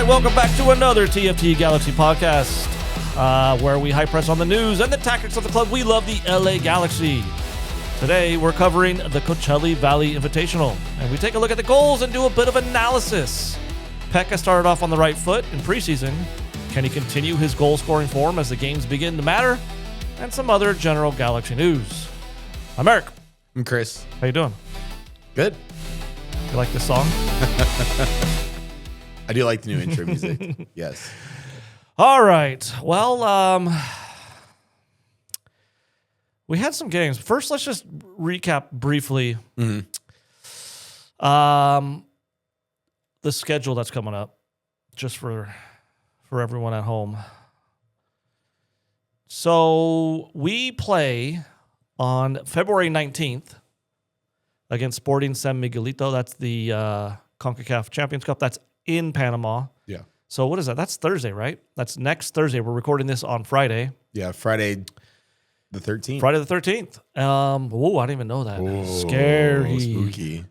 right, welcome back to another TFT Galaxy podcast, where we high press on the news and the tactics of the club we love, the LA Galaxy. Today, we're covering the Coachella Valley Invitational, and we take a look at the goals and do a bit of analysis. Pekka started off on the right foot in preseason. Can he continue his goal-scoring form as the games begin to matter? And some other general Galaxy news. I'm Eric. I'm Chris. How you doing? Good. You like this song? I do like the new intro music. Yes. All right. Well, we had some games. First, let's just recap briefly the schedule that's coming up, just for everyone at home. So we play on February 19th against Sporting San Miguelito. That's the CONCACAF Champions Cup. That's in Panama. Yeah. So what is that? That's Thursday, right? That's next Thursday. We're recording this on Friday. Yeah, Friday the 13th. Friday the 13th. Whoa, I didn't even know that. Whoa, scary. Spooky.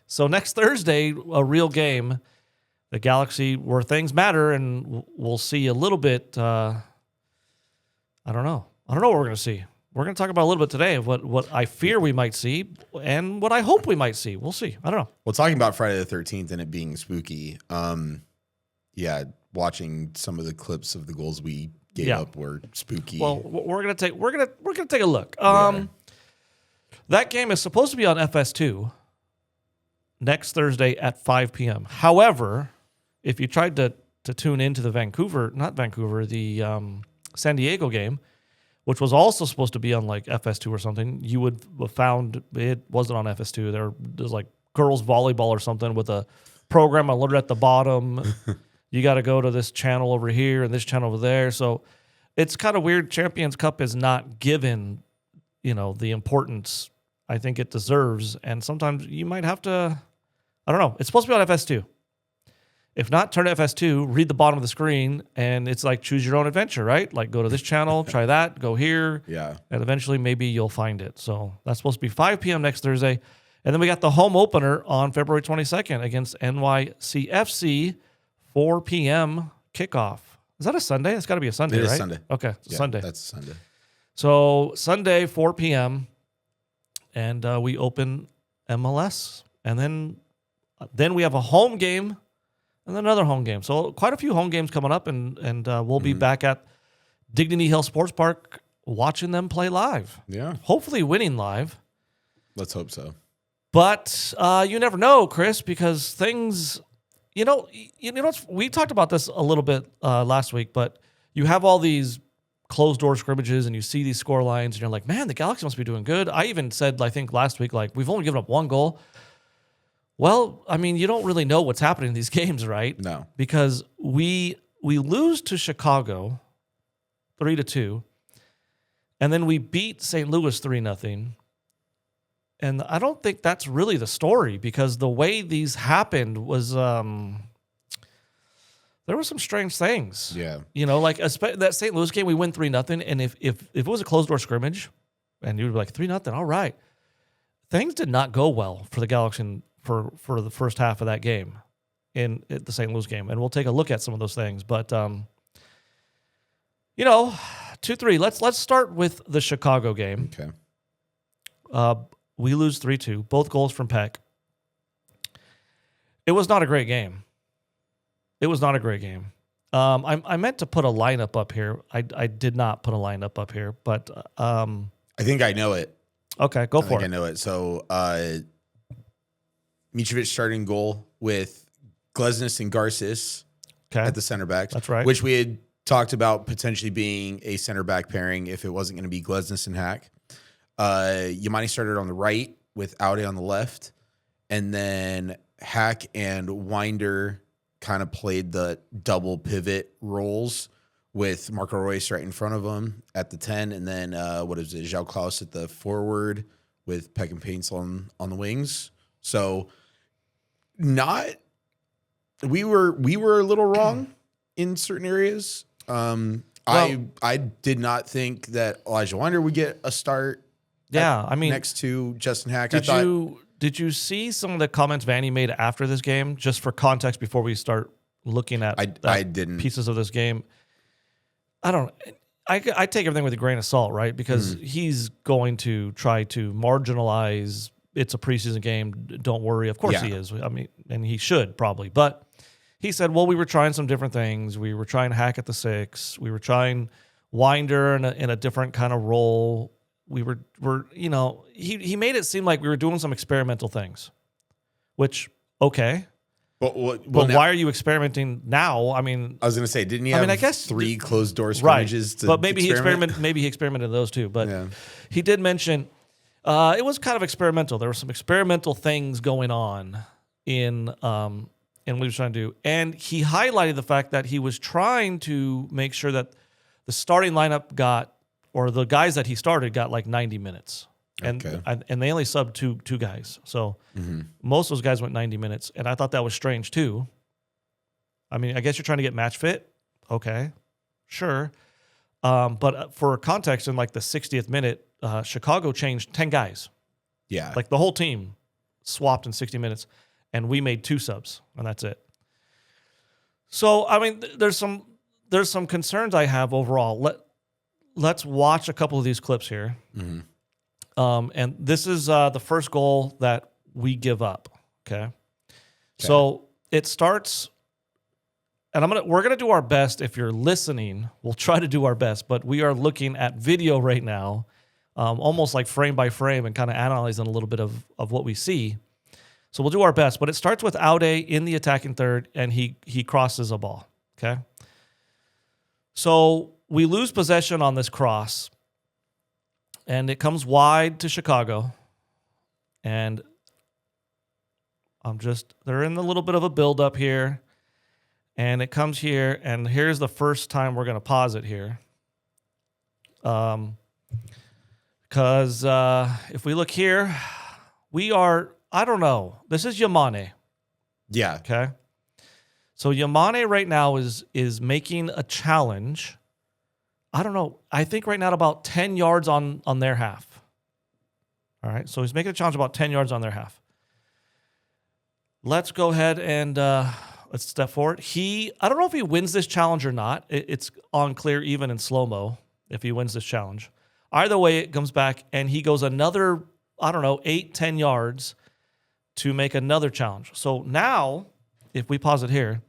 So next Thursday, a real game, the Galaxy, where things matter, and we'll see a little bit. I don't know what we're going to see. We're going to talk about a little bit today of what I fear we might see and what I hope we might see. We'll see. I don't know. Well, talking about Friday the 13th and it being spooky, watching some of the clips of the goals we gave up were spooky. Well, we're gonna take a look. That game is supposed to be on FS2 next Thursday at 5 p.m. However, if you tried to tune into the the San Diego game, which was also supposed to be on like FS2 or something, you would have found it wasn't on FS2. There was like girls volleyball or something with a program alerted at the bottom. You got to go to this channel over here and this channel over there. So it's kind of weird. Champions Cup is not given, the importance I think it deserves. And sometimes you might have to, I don't know. It's supposed to be on FS2. If not, turn to FS2, read the bottom of the screen, and it's like choose your own adventure, right? Like go to this channel, try that, go here. Yeah. And eventually maybe you'll find it. So that's supposed to be 5 p.m. next Thursday. And then we got the home opener on February 22nd against NYCFC, 4 p.m. kickoff. Is that a Sunday? It's got to be a Sunday, right? It is Sunday. Okay, it's Sunday. That's Sunday. So Sunday, 4 p.m., and we open MLS. And then we have a home game and then another home game. So quite a few home games coming up, and we'll be back at Dignity Hill Sports Park watching them play live. Yeah. Hopefully winning live. Let's hope so. But you never know, Chris, because things, we talked about this a little bit last week, but you have all these closed-door scrimmages, and you see these score lines, and you're like, man, the Galaxy must be doing good. I even said, I think last week, like, we've only given up one goal. Well, I mean, you don't really know what's happening in these games, right? No. Because we lose to Chicago 3-2, and then we beat St. Louis 3-0. And I don't think that's really the story, because the way these happened was there were some strange things. Yeah. Like that St. Louis game, we win 3-0, and if it was a closed door scrimmage, and you'd be like 3-0, all right, things did not go well for the Galaxy for the first half of that game in the St. Louis game, and we'll take a look at some of those things. But 2-3. Let's start with the Chicago game. Okay. We lose 3-2. Both goals from Peck. It was not a great game. I meant to put a lineup up here. I did not put a lineup up here, but I think I know it. Okay, go for it. I know it. So Mitrovic starting goal with Glesnes and Garces at the center backs. That's right. Which we had talked about potentially being a center back pairing if it wasn't going to be Glesnes and Hack. Yamani started on the right with Aude on the left, and then Hack and Winder kind of played the double pivot roles with Marco Reus right in front of him at the 10, and then João Klaus at the forward with Peck and Paints on the wings. So we were a little wrong in certain areas. I did not think that Elijah Winder would get a start. Yeah, I mean, next to Justin Hack. Did you see some of the comments Vanny made after this game? Just for context, before we start looking at I didn't. pieces of this game. I take everything with a grain of salt, right? Because he's going to try to marginalize. It's a preseason game. Don't worry. Of course he is. I mean, and he should probably. But he said, well, we were trying some different things. We were trying Hack at the 6. We were trying Winder in a different kind of role. He made it seem like we were doing some experimental things, which, okay. But why are you experimenting now? I mean, I was going to say, didn't he have I guess 3 closed door scrimmages to but maybe experiment? Maybe he experimented those too. But he did mention it was kind of experimental. There were some experimental things going on in what he was trying to do. And he highlighted the fact that he was trying to make sure that the starting lineup or the guys that he started got like 90 minutes. And they only subbed two guys. So most of those guys went 90 minutes. And I thought that was strange too. I mean, I guess you're trying to get match fit. Okay, sure. But for context, in like the 60th minute, Chicago changed 10 guys. Yeah. Like the whole team swapped in 60 minutes. And we made 2 subs. And that's it. So, I mean, there's some concerns I have overall. Let's watch a couple of these clips here. And this is the first goal that we give up. Okay. So it starts, and we're gonna do our best. If you're listening, we'll try to do our best. But we are looking at video right now, almost like frame by frame, and kind of analyzing a little bit of what we see. So we'll do our best. But it starts with Aude in the attacking third, and he crosses a ball. Okay. So we lose possession on this cross. And it comes wide to Chicago. And they're in a little bit of a build-up here. And it comes here, and here's the first time we're going to pause it here. Because if we look here, I don't know. This is Yamane. Yeah. Okay. So Yamane right now is making a challenge. I don't know. I think right now about 10 yards on their half. All right. So he's making a challenge about 10 yards on their half. Let's go ahead and let's step forward. I don't know if he wins this challenge or not. It's unclear even in slow-mo if he wins this challenge. Either way, it comes back and he goes another, 8-10 yards to make another challenge. So now, if we pause it here,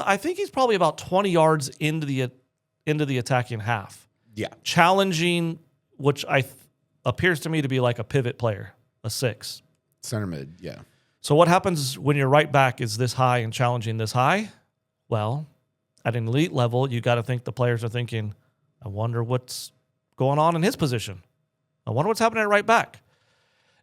I think he's probably about 20 yards into the attacking half. Yeah. Challenging, which appears to me to be like a pivot player, a 6. Center mid, yeah. So what happens when your right back is this high and challenging this high? Well, at an elite level, you got to think the players are thinking, I wonder what's going on in his position. I wonder what's happening at right back.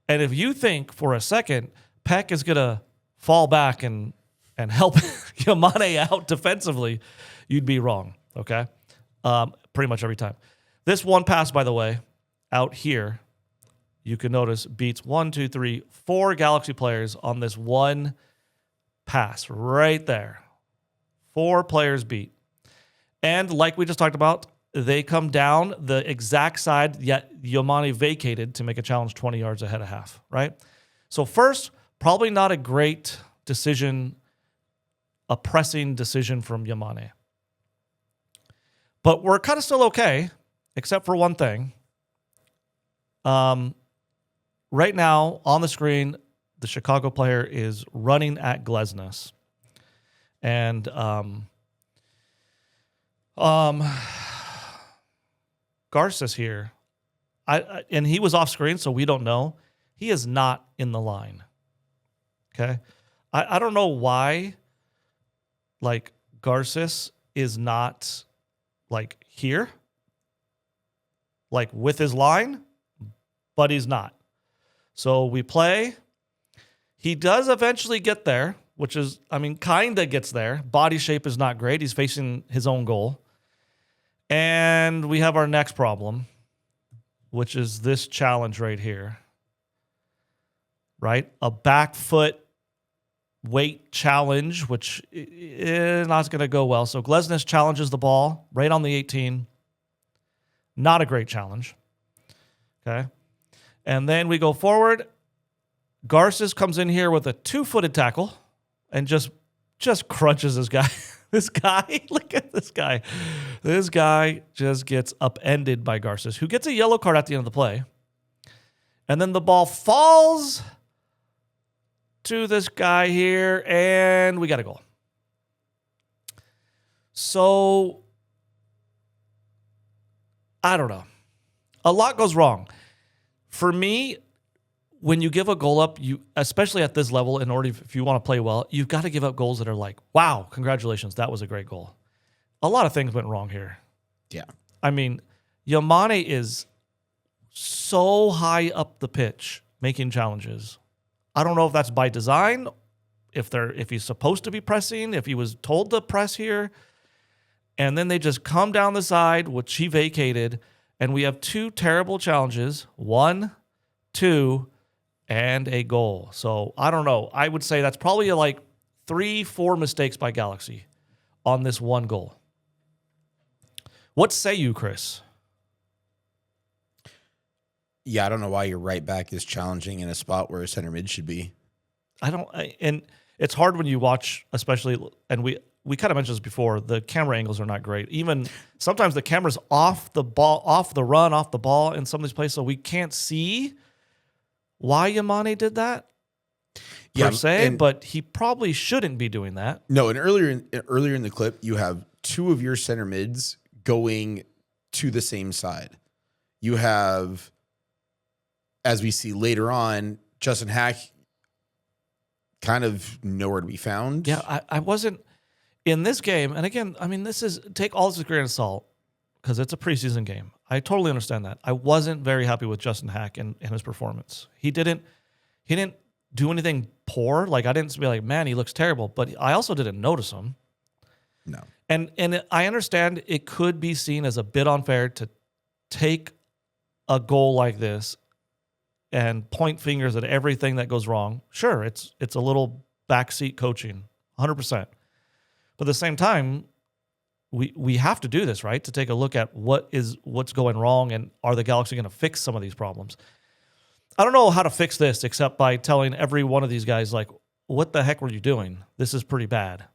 And if you think for a second Peck is going to fall back and help Yamane out defensively, you'd be wrong, okay? Pretty much every time. This one pass, by the way, out here, you can notice beats 4 Galaxy players on this one pass right there. 4 players beat. And like we just talked about, they come down the exact side yet Yamane vacated to make a challenge 20 yards ahead of half, right? So first, probably not a great decision, a pressing decision from Yamane. But we're kind of still okay, except for one thing. Right now, on the screen, the Chicago player is running at Glesnes. And Garces here, and he was off screen, so we don't know. He is not in the line. Okay? I don't know why, like, Garces is not, like, here, like, with his line, but he's not. So we play. He does eventually get there, which is, kind of gets there. Body shape is not great. He's facing his own goal. And we have our next problem, which is this challenge right here. Right? A back foot weight challenge, which is not going to go well. So Glesnes challenges the ball right on the 18. Not a great challenge. Okay? And then we go forward. Garces comes in here with a 2-footed tackle and just just crunches this guy. This guy, look at this guy. This guy just gets upended by Garces, who gets a yellow card at the end of the play. And then the ball falls to this guy here, and we got a goal. So, I don't know. A lot goes wrong. For me, when you give a goal up, you, especially at this level, in order, if you want to play well, you've got to give up goals that are like, wow, congratulations, that was a great goal. A lot of things went wrong here. Yeah. I mean, Yamane is so high up the pitch making challenges. I don't know if that's by design, if he's supposed to be pressing, if he was told to press here. And then they just come down the side, which he vacated, and we have 2 terrible challenges, 1, 2, and a goal. So I don't know. I would say that's probably like 3-4 mistakes by Galaxy on this one goal. What say you, Chris? Yeah, I don't know why your right back is challenging in a spot where a center mid should be. And it's hard when you watch, especially, and we kind of mentioned this before, the camera angles are not great. Even sometimes the camera's off the ball, off the run, off the ball in some of these places, so we can't see why Yamane did that per se, but he probably shouldn't be doing that. No, and earlier in the clip, you have 2 of your center mids going to the same side. You have, as we see later on, Justin Hack kind of nowhere to be found. Yeah, I wasn't in this game. And again, I mean, take all this with a grain of salt because it's a preseason game. I totally understand that. I wasn't very happy with Justin Hack and his performance. He didn't do anything poor. Like, I didn't be like, man, he looks terrible. But I also didn't notice him. No. And I understand it could be seen as a bit unfair to take a goal like this and point fingers at everything that goes wrong. Sure, it's a little backseat coaching, 100%. But at the same time, we have to do this, right? To take a look at what's going wrong and are the Galaxy going to fix some of these problems? I don't know how to fix this except by telling every one of these guys, like, what the heck were you doing? This is pretty bad.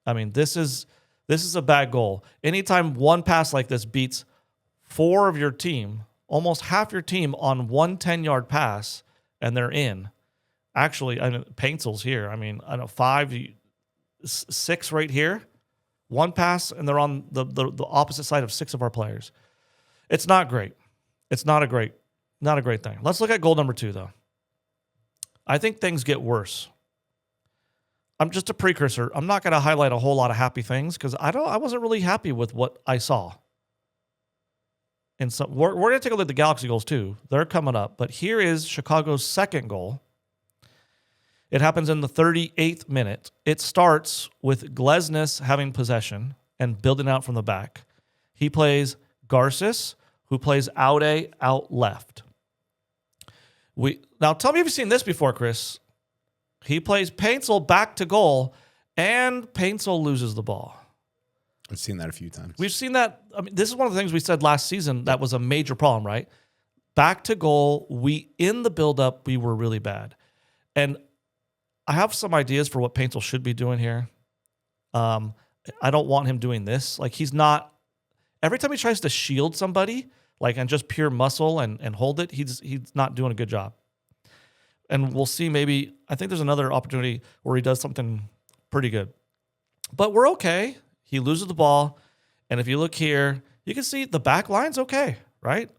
I mean, this is a bad goal. Anytime one pass like this beats 4 of your team, almost half your team on one 10-yard pass, and they're in. Actually, I mean, Painsel's here. I mean, I know 5, 6 right here. One pass, and they're on the opposite side of 6 of our players. It's not great. It's not a great thing. Let's look at goal number 2, though. I think things get worse. I'm just a precursor. I'm not going to highlight a whole lot of happy things because I wasn't really happy with what I saw. And so we're going to take a look at the Galaxy goals too. They're coming up. But here is Chicago's second goal. It happens in the 38th minute. It starts with Glesnes having possession and building out from the back. He plays Garces, who plays Aude out left. Now tell me if you've seen this before, Chris. He plays Paintsel back to goal, and Paintsel loses the ball. I've seen that a few times. We've seen that. I mean, this is one of the things we said last season that was a major problem, right? Back to goal, in the buildup, we were really bad. And I have some ideas for what Paintsel should be doing here. I don't want him doing this. Like, he's not, every time he tries to shield somebody, like, and just pure muscle and hold it, he's not doing a good job. And we'll see, maybe, I think there's another opportunity where he does something pretty good. But we're okay. He loses the ball. And if you look here, you can see the back line's okay, right?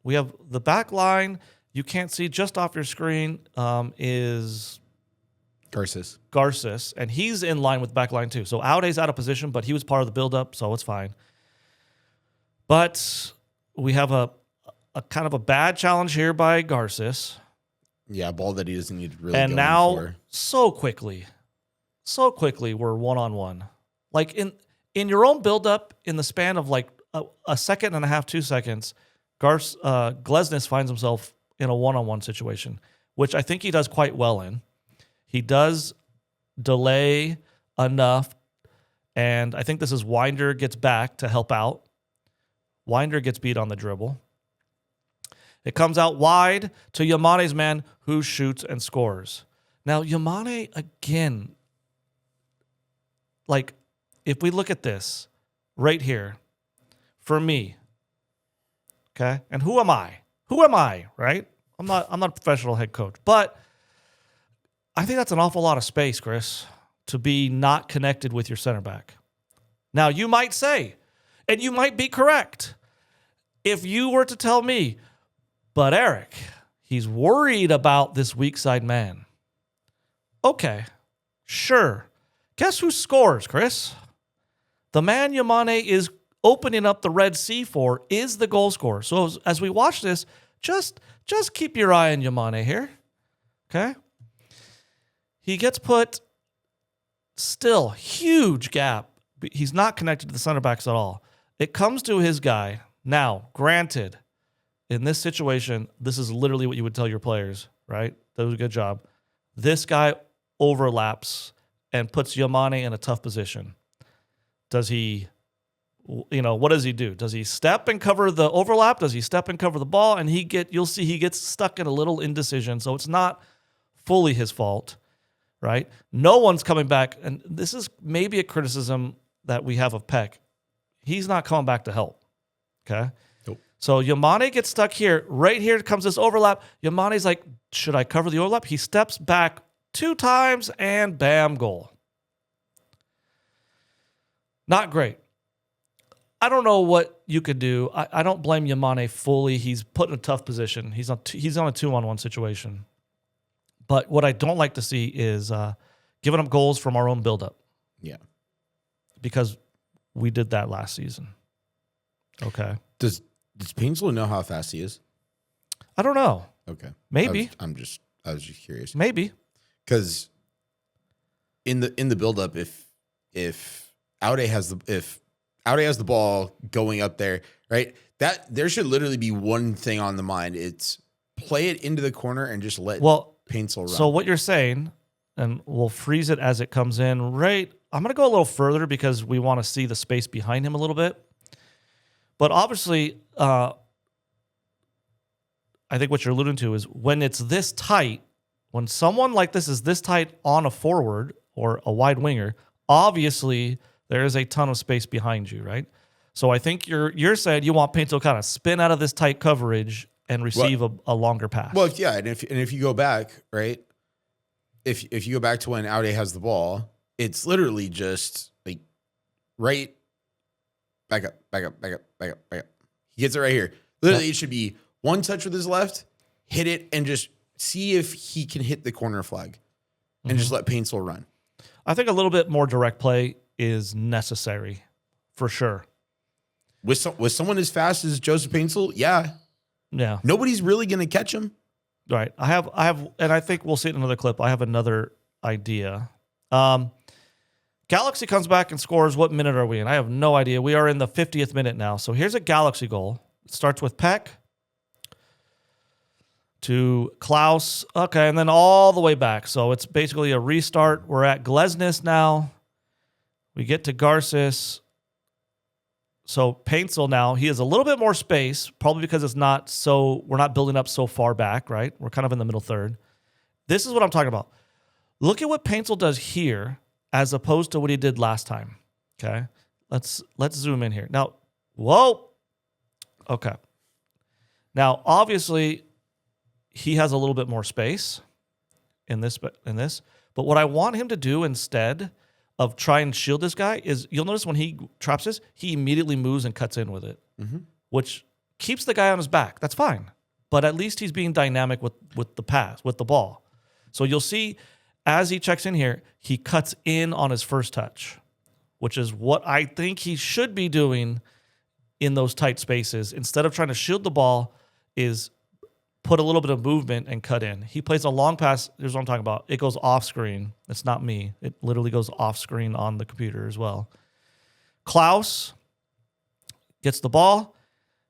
We have the back line. You can't see just off your screen is Garces. And he's in line with the back line too. So Aude's out of position, but he was part of the buildup, so it's fine. But we have a kind of a bad challenge here by Garces. Yeah, a ball that he doesn't need to really. And now, so quickly, we're 1-on-1. Like in your own buildup, in the span of like a second and a half, 2 seconds, Glesnes finds himself in a 1-on-1 situation, which I think he does quite well in. He does delay enough, and I think this is Winder gets back to help out. Winder gets beat on the dribble. It comes out wide to Yamane's man, who shoots and scores. Now, Yamane, again, like, if we look at this right here, for me, okay, and who am I? Who am I, right? I'm not a professional head coach, but I think that's an awful lot of space, Chris, to be not connected with your center back. Now, you might say, and you might be correct, if you were to tell me, but Eric, he's worried about this weak side man. Okay, sure. Guess who scores, Chris? The man Yamane is opening up the Red Sea for is the goal scorer. So as we watch this, just keep your eye on Yamane here. Okay? He gets put, still huge gap. He's not connected to the center backs at all. It comes to his guy. Now, granted, in this situation, this is literally what you would tell your players, right? That was a good job. This guy overlaps and puts Yamane in a tough position. Does he, what does he do? Does he step and cover the overlap? Does he step and cover the ball? And you'll see he gets stuck in a little indecision. So it's not fully his fault, right? No one's coming back. And this is maybe a criticism that we have of Peck. He's not coming back to help. Okay. Nope. So Yamane gets stuck here. Right here comes this overlap. Yamane's like, should I cover the overlap? He steps back 2 times and bam, goal. Not great. I don't know what you could do. I don't blame Yamane fully. He's put in a tough position. He's on a 2-on-1 situation. But what I don't like to see is giving up goals from our own buildup. Yeah. Because we did that last season. Okay. Does Painslow know how fast he is? I don't know. Okay. Maybe. I was just curious. Maybe. Because in the buildup, if Aude has the ball going up there, right? That there should literally be one thing on the mind. It's play it into the corner and just let Painslow run. So what you're saying, and we'll freeze it as it comes in, right? I'm going to go a little further because we want to see the space behind him a little bit. But obviously, I think what you're alluding to is when it's this tight, when someone like this is this tight on a forward or a wide winger, obviously there is a ton of space behind you, right? So I think you're saying you want Painto kind of spin out of this tight coverage and receive a longer pass. Well, yeah, and if you go back, right? If you go back to when Aude has the ball, it's literally just like right back up. He gets it right here. Literally, it should be one touch with his left, hit it, and just see if he can hit the corner flag, and just let Painslow run. I think a little bit more direct play is necessary, for sure. With someone as fast as Joseph Painslow, yeah. Nobody's really going to catch him. Right. I have, and I think we'll see it in another clip. I have another idea. Galaxy comes back and scores. What minute are we in? I have no idea. We are in the 50th minute now. So here's a Galaxy goal. It starts with Peck to Klaus. Okay, and then all the way back. So it's basically a restart. We're at Glesnes now. We get to Garces. So Paintsel now, he has a little bit more space, probably because we're not building up so far back, right? We're kind of in the middle third. This is what I'm talking about. Look at what Paintsel does here as opposed to what he did last time. Okay? Let's zoom in here. Now, whoa. Okay. Now, obviously, he has a little bit more space in this. But what I want him to do instead of try and shield this guy is, you'll notice when he traps this, he immediately moves and cuts in with it, which keeps the guy on his back. That's fine. But at least he's being dynamic with the pass, with the ball. So you'll see as he checks in here, he cuts in on his first touch, which is what I think he should be doing in those tight spaces. Instead of trying to shield the ball, is put a little bit of movement and cut in. He plays a long pass. Here's what I'm talking about. It goes off screen. It's not me. It literally goes off screen on the computer as well. Klaus gets the ball.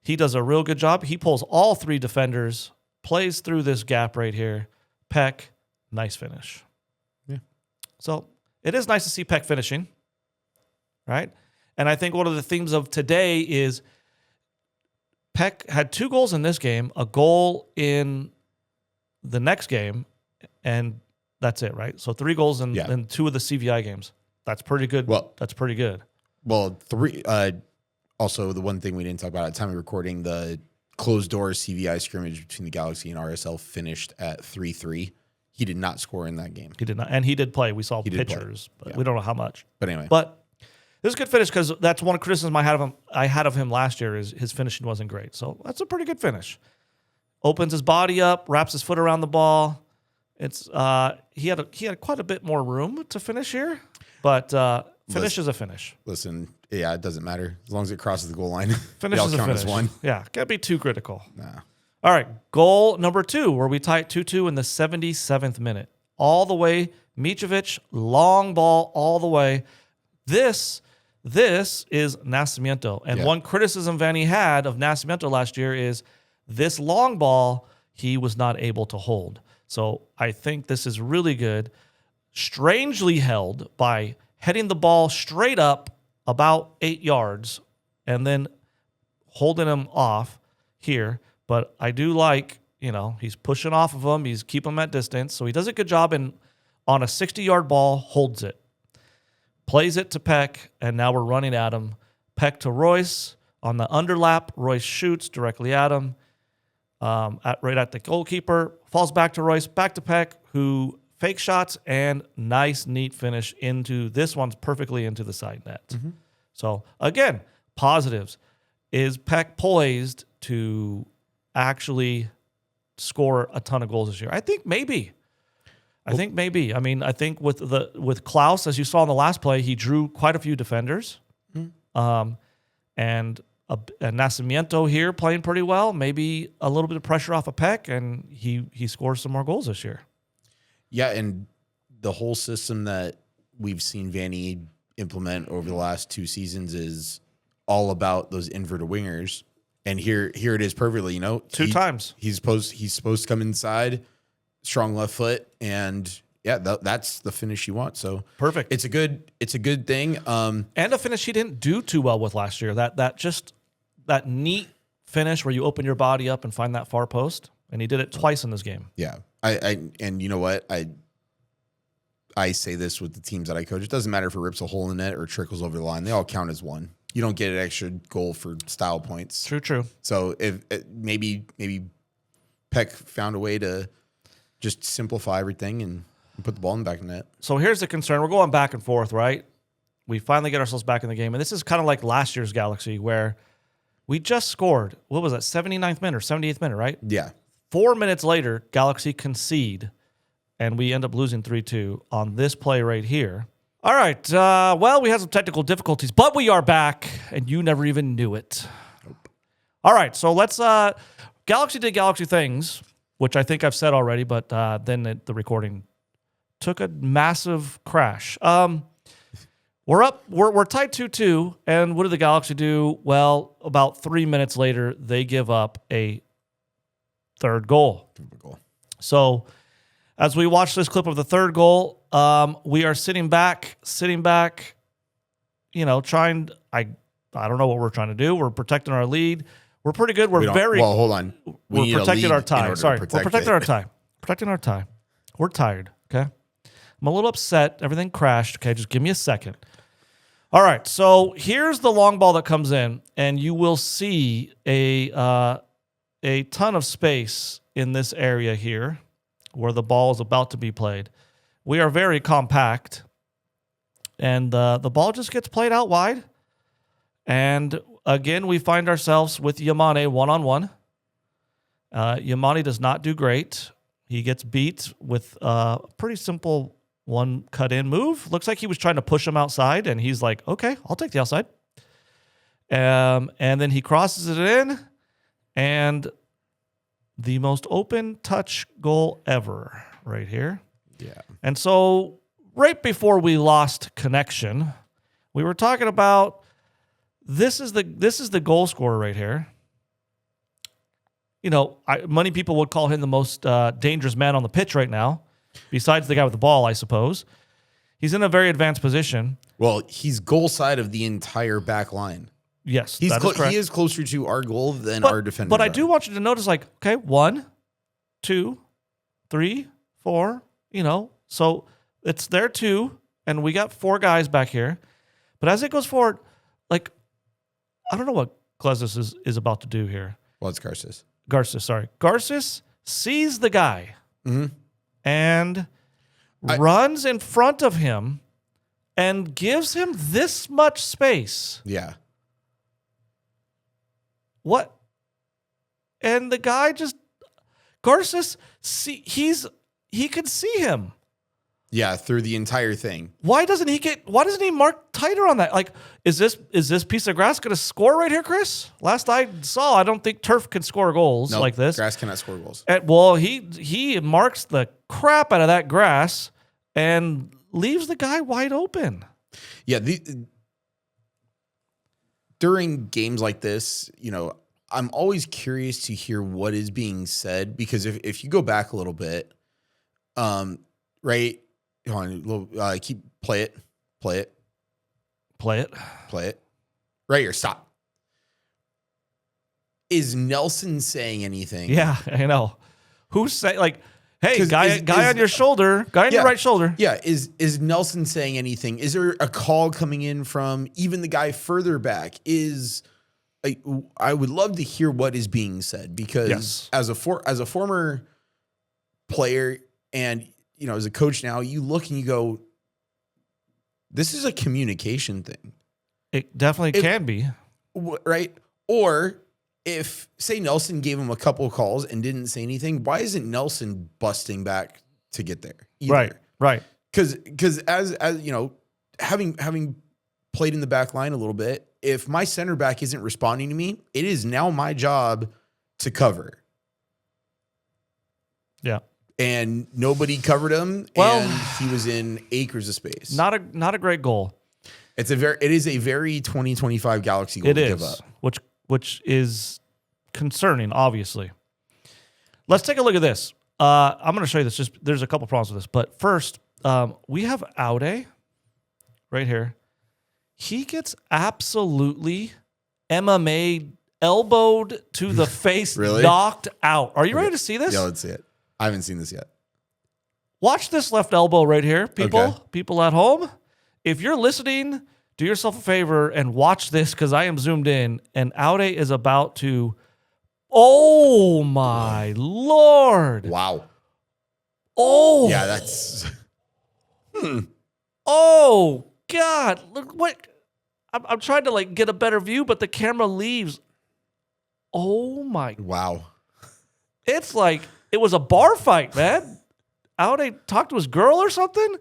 He does a real good job. He pulls all 3 defenders, plays through this gap right here. Peck, nice finish. Yeah. So it is nice to see Peck finishing, right? And I think one of the themes of today is Peck had 2 goals in this game, a goal in the next game, and that's it, right? So 3 goals in 2 of the CVI games. That's pretty good. Well, that's pretty good. Well, also, the one thing we didn't talk about at the time of recording, the closed door CVI scrimmage between the Galaxy and RSL finished at 3-3. He did not score in that game. He did not, and he did play. We saw He did pictures, play. but we don't know how much. But anyway, this is a good finish because that's one criticism I had of him last year is his finishing wasn't great. So that's a pretty good finish. Opens his body up, wraps his foot around the ball. It's he had quite a bit more room to finish here, but finish is a finish. Listen, yeah, it doesn't matter as long as it crosses the goal line. Finish is a finish. As one. Yeah, can't be too critical. Nah. All right, goal number 2, where we tie it 2-2 in the 77th minute. All the way, Mitrovic, long ball all the way. This is Nascimento. And one criticism Vanny had of Nascimento last year is this long ball he was not able to hold. So I think this is really good. Strangely held by heading the ball straight up about 8 yards and then holding him off here. But I do like, he's pushing off of him. He's keeping him at distance. So he does a good job on a 60-yard ball, holds it. Plays it to Peck, and now we're running at him. Peck to Royce on the underlap. Royce shoots directly at him, right at the goalkeeper. Falls back to Royce, back to Peck, who fake shots and nice, neat finish into this one's perfectly into the side net. Mm-hmm. So, again, positives. Is Peck poised to actually score a ton of goals this year? I think maybe. I mean, I think with Klaus, as you saw in the last play, he drew quite a few defenders. Mm-hmm. And Nascimento here playing pretty well. Maybe a little bit of pressure off of Peck, and he scores some more goals this year. Yeah, and the whole system that we've seen Vanny implement over the last 2 seasons is all about those inverted wingers. And here it is perfectly, 2 times. He's supposed to come inside, strong left foot, and that's the finish you want. So perfect. It's a good thing. And a finish he didn't do too well with last year. That neat finish where you open your body up and find that far post. And he did it twice in this game. Yeah. And you know what? I say this with the teams that I coach. It doesn't matter if it rips a hole in the net or trickles over the line. They all count as one. You don't get an extra goal for style points. True. So if maybe Peck found a way to just simplify everything and put the ball in the back of the net. So here's the concern. We're going back and forth, right? We finally get ourselves back in the game. And this is kind of like last year's Galaxy where we just scored. What was that, 79th minute or 78th minute, right? Yeah. 4 minutes later, Galaxy concede, and we end up losing 3-2 on this play right here. All right. Well, we had some technical difficulties, but we are back, and you never even knew it. Nope. All right. So let's Galaxy did Galaxy things, which I think I've said already, but then the recording took a massive crash. We're up. We're tied 2-2, and what did the Galaxy do? Well, about 3 minutes later, they give up a third goal. So as we watch this clip of the third goal, we are sitting back, trying. I don't know what we're trying to do. We're protecting our lead. We're pretty good. Well, hold on. We're protecting our tie. Sorry, we're protecting our tie. Protecting our tie. We're tired. Okay. I'm a little upset. Everything crashed. Okay, just give me a second. All right. So here's the long ball that comes in, and you will see a ton of space in this area here where the ball is about to be played. We are very compact, and the ball just gets played out wide. And again, we find ourselves with Yamane one-on-one. Yamane does not do great. He gets beat with a pretty simple one cut-in move. Looks like he was trying to push him outside, and he's like, okay, I'll take the outside. And then he crosses it in, and the most open touch goal ever right here. Yeah. And so right before we lost connection, we were talking about this is the goal scorer right here. Many people would call him the most dangerous man on the pitch right now, besides the guy with the ball, I suppose. He's in a very advanced position. Well, he's goal side of the entire back line. Yes, he is closer to our goal than our defender. But I do want you to notice, 1, 2, 3, 4, so it's there 2, and we got 4 guys back here. But as it goes forward, like, I don't know what Glesnes is about to do here. Well, it's Garces. Garces sees the guy and runs in front of him and gives him this much space. Yeah. What? And the guy just Garces he can see him. Yeah, through the entire thing. Why doesn't he mark tighter on that? Like, is this piece of grass gonna score right here, Chris? Last I saw, I don't think turf can score goals like this. Grass cannot score goals. Well, he marks the crap out of that grass and leaves the guy wide open. Yeah, during games like this, I'm always curious to hear what is being said, because if you go back a little bit, right? Hold on, play it. Right here, stop. Is Nelson saying anything? Yeah, I know. Who's saying, like, hey, guy on your shoulder, guy on your right shoulder. Yeah, is Nelson saying anything? Is there a call coming in from even the guy further back? I would love to hear what is being said, because as a former player and as a coach now, you look and you go, this is a communication thing. It definitely can be. Right? Or if, say, Nelson gave him a couple of calls and didn't say anything, why isn't Nelson busting back to get there either? Right. Because as having played in the back line a little bit, if my center back isn't responding to me, it is now my job to cover. Yeah. And nobody covered him, and he was in acres of space. Not a great goal. It is a very 2025 Galaxy goal to give up. Which is concerning, obviously. Let's take a look at this. I'm going to show you this. There's a couple problems with this, but first, we have Aude right here. He gets absolutely MMA elbowed to the face, Really? knocked out. Are you ready to see this? Yeah, let's see it. I haven't seen this yet. Watch this left elbow right here, people. Okay. People at home. If you're listening, do yourself a favor and watch this, because I am zoomed in, and Aude is about to. Oh my Lord! Wow. Oh yeah, that's. Oh God! Look what I'm trying to get a better view, but the camera leaves. Oh my! Wow. It's like it was a bar fight, man. Aude talked to his girl or something.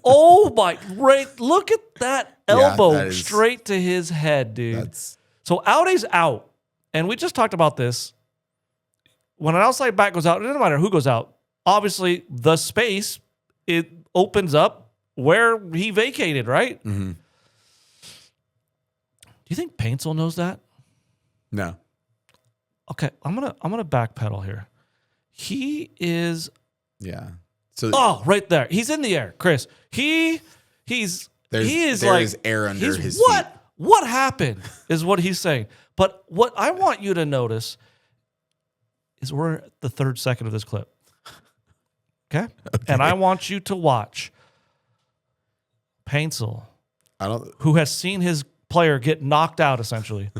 Oh my! Right, look at that elbow straight to his head, dude. So Aude's out, and we just talked about this. When an outside back goes out, it doesn't matter who goes out. Obviously, the space it opens up where he vacated, right? Mm-hmm. Do you think Paintsel knows that? No. Okay, I'm gonna backpedal here. He is. Yeah. So. Oh, right there. He's in the air, Chris. There is air under his feet. What happened is what he's saying. But what I want you to notice is we're at the 3rd second of this clip. Okay? And I want you to watch Paintsel, who has seen his player get knocked out, essentially.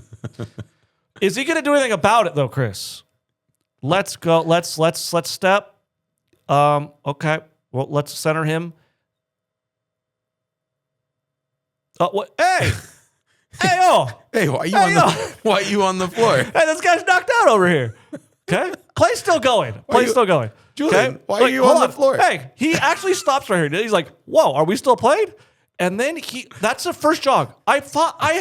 Is he going to do anything about it, though, Chris? Let's go. Let's step. Okay. Well, let's center him. What? Hey! Hey, Hey, why are you on the floor? Hey, this guy's knocked out over here. Okay? Play's still going. Julian, okay? why are you on the floor? Hey, he actually stops right here. He's like, whoa, are we still playing? And then that's the first jog. I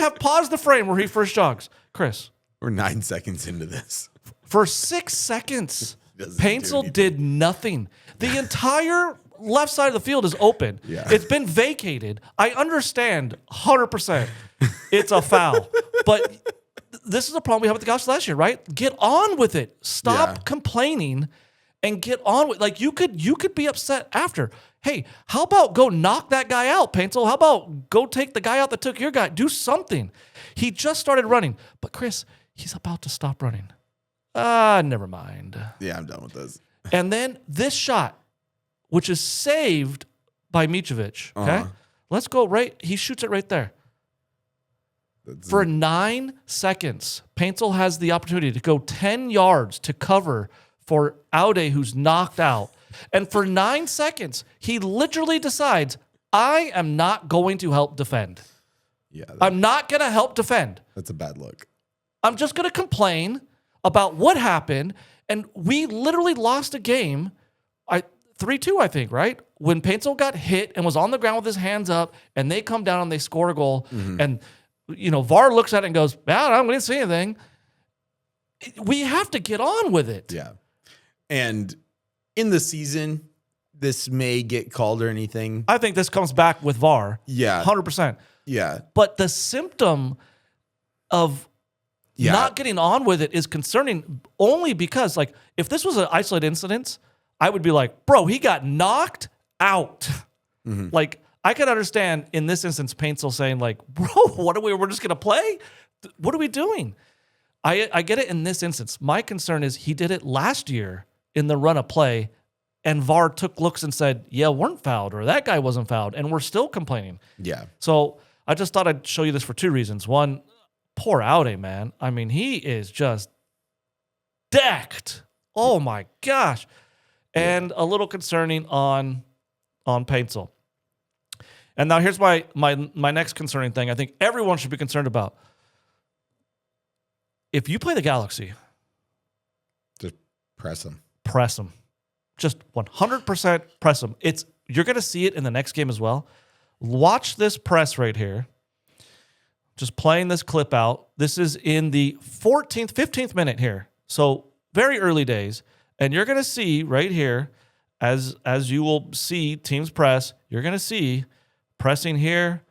have paused the frame where he first jogs. Chris. We're 9 seconds into this. For 6 seconds, Paintsel did nothing. The entire left side of the field is open. Yeah. It's been vacated. I understand 100%. It's a foul. But this is a problem we had with the Gauchos last year, right? Get on with it. Stop complaining and get on with you could be upset after. Hey, how about go knock that guy out, Paintsel? How about go take the guy out that took your guy? Do something. He just started running. But Chris, he's about to stop running. Never mind. Yeah, I'm done with this. And then this shot, which is saved by Mitrovic. Okay, let's go right. He shoots it right there. For 9 seconds, Paintsel has the opportunity to go 10 yards to cover for Aude, who's knocked out. And for 9 seconds, he literally decides, I am not going to help defend. Yeah, I'm not going to help defend. That's a bad look. I'm just going to complain about what happened. And we literally lost a game, 3-2, I think, right? When Paintsel got hit and was on the ground with his hands up, and they come down and they score a goal. And VAR looks at it and goes, I didn't see anything. We have to get on with it. Yeah. And in the season, this may get called or anything. I think this comes back with VAR. Yeah. 100%. Yeah. But the symptom of not getting on with it is concerning only because, like, if this was an isolated incident, I would be like, bro, he got knocked out. Like, I could understand in this instance Paintsel saying, like, bro, we're just going to play? What are we doing? I get it in this instance. My concern is he did it last year in the run of play, and VAR took looks and said, yeah, weren't fouled, or that guy wasn't fouled, and we're still complaining. Yeah. So I just thought I'd show you this for 2 reasons. One, poor Aude, man. I mean, he is just decked. Oh, my gosh. And a little concerning on Paintsel. And now here's my next concerning thing I think everyone should be concerned about. If you play the Galaxy, just press them. Press them. Just 100% press them. You're going to see it in the next game as well. Watch this press right here. Just playing this clip out. This is in the 15th minute here. So very early days. And you're going to see right here, as you will see teams press, you're going to see pressing here,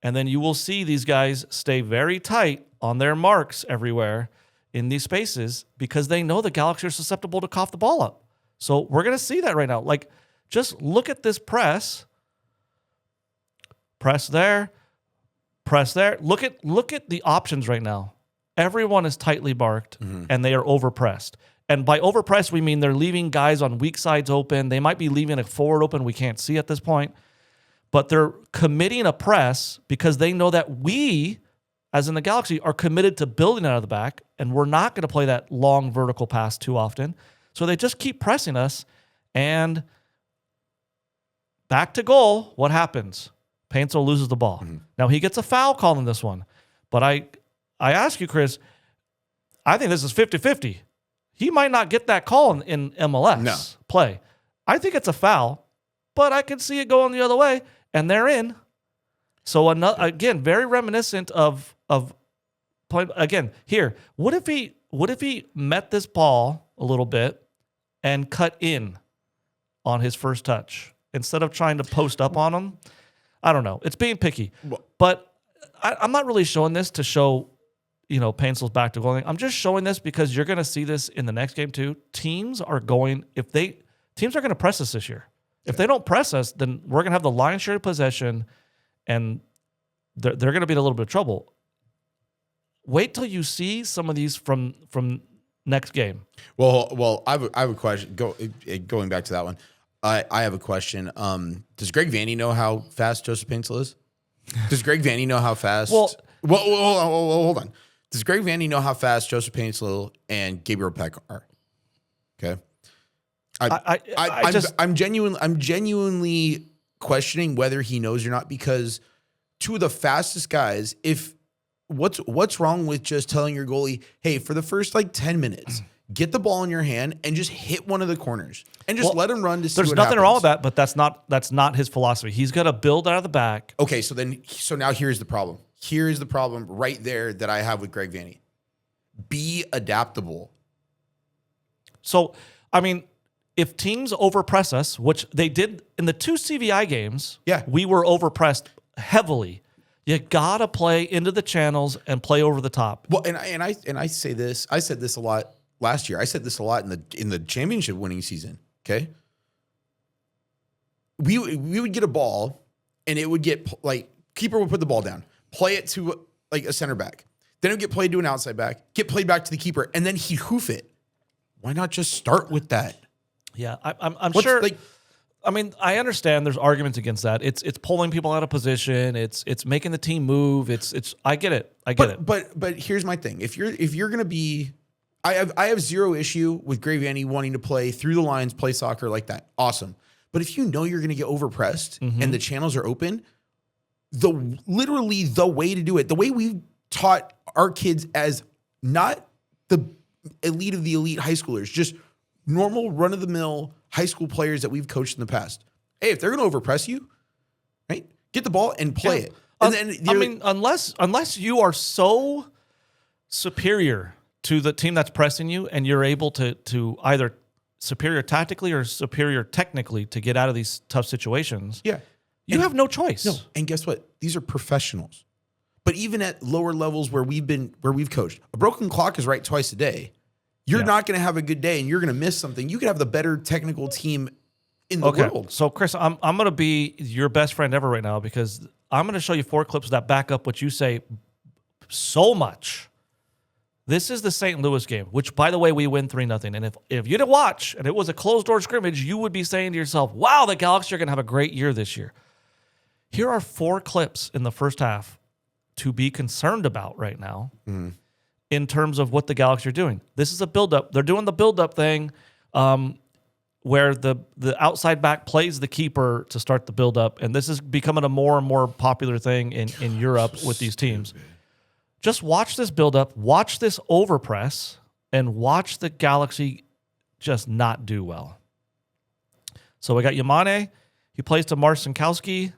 and then you will see these guys stay very tight on their marks everywhere in these spaces because they know the Galaxy are susceptible to cough the ball up. So we're going to see that right now. Like, just look at this press. Press there. Press there. Look at the options right now. Everyone is tightly marked, and they are overpressed. And by overpressed, we mean they're leaving guys on weak sides open. They might be leaving a forward open we can't see at this point. But they're committing a press because they know that we, as in the Galaxy, are committed to building out of the back, and we're not going to play that long vertical pass too often. So they just keep pressing us, and back to goal, what happens? Paintsel loses the ball. Now, he gets a foul call in this one. But I ask you, Chris, I think this is 50-50. He might not get that call in MLS play. I think it's a foul, but I can see it going the other way, and they're in. So again, very reminiscent of play. Again, here, what if he met this ball a little bit and cut in on his first touch instead of trying to post up on him? I don't know. It's being picky, but I'm not really showing this to show Painsel's back to goal. I'm just showing this because you're going to see this in the next game too. Teams are going to press us this year. If they don't press us, then we're going to have the lion's share of possession, and they're going to be in a little bit of trouble. Wait till you see some of these from next game. Well, I have a question. Going back to that one, I have a question. Does Greg Vanney know how fast Joseph Paintsel is? Does Greg Vanney know how fast? Well, hold on. Does Greg Vanney know how fast Joseph Paintsel and Gabriel Peck are? Okay. I'm genuinely questioning whether he knows or not, because two of the fastest guys, what's wrong with just telling your goalie, hey, for the first 10 minutes, get the ball in your hand and just hit one of the corners and just let him run to see what happens. There's nothing wrong with that, but that's not his philosophy. He's going to build out of the back. Okay, so now here's the problem. Here's the problem right there that I have with Greg Vanney. Be adaptable. So, I mean, if teams overpress us, which they did in the 2 CVI games, we were overpressed heavily. You gotta play into the channels and play over the top. Well, and I say this. I said this a lot last year. I said this a lot in the championship winning season. Okay, we would get a ball, and it would get keeper would put the ball down, play it to a center back, then it would get played to an outside back, get played back to the keeper, and then he'd hoof it. Why not just start with that? Yeah, I'm sure. I mean, I understand there's arguments against that. It's pulling people out of position. It's making the team move. I get it. I get it. But here's my thing. If you're gonna be, I have zero issue with Graviani wanting to play through the lines, play soccer like that. Awesome. But if you know you're gonna get overpressed and the channels are open, literally the way to do it, the way we've taught our kids as not the elite of the elite high schoolers, just normal run of the mill high school players that we've coached in the past. Hey, if they're going to overpress you, right, get the ball and play it. And then I mean, unless you are so superior to the team that's pressing you, and you're able to either superior tactically or superior technically to get out of these tough situations. Yeah, you have no choice. No, and guess what? These are professionals. But even at lower levels where we've coached, a broken clock is right twice a day. You're not going to have a good day, and you're going to miss something. You could have the better technical team in the world. So, Chris, I'm going to be your best friend ever right now, because I'm going to show you 4 clips that back up what you say so much. This is the St. Louis game, which, by the way, we win 3-0. And if you didn't watch and it was a closed-door scrimmage, you would be saying to yourself, wow, the Galaxy are going to have a great year this year. Here are 4 clips in the first half to be concerned about right now. In terms of what the Galaxy are doing. This is a build-up. They're doing the build-up thing where the outside back plays the keeper to start the build-up, and this is becoming a more and more popular thing in Europe with these teams. Just watch this build-up, watch this overpress, and watch the Galaxy just not do well. So we got Yamane. He plays to Marcinkowski.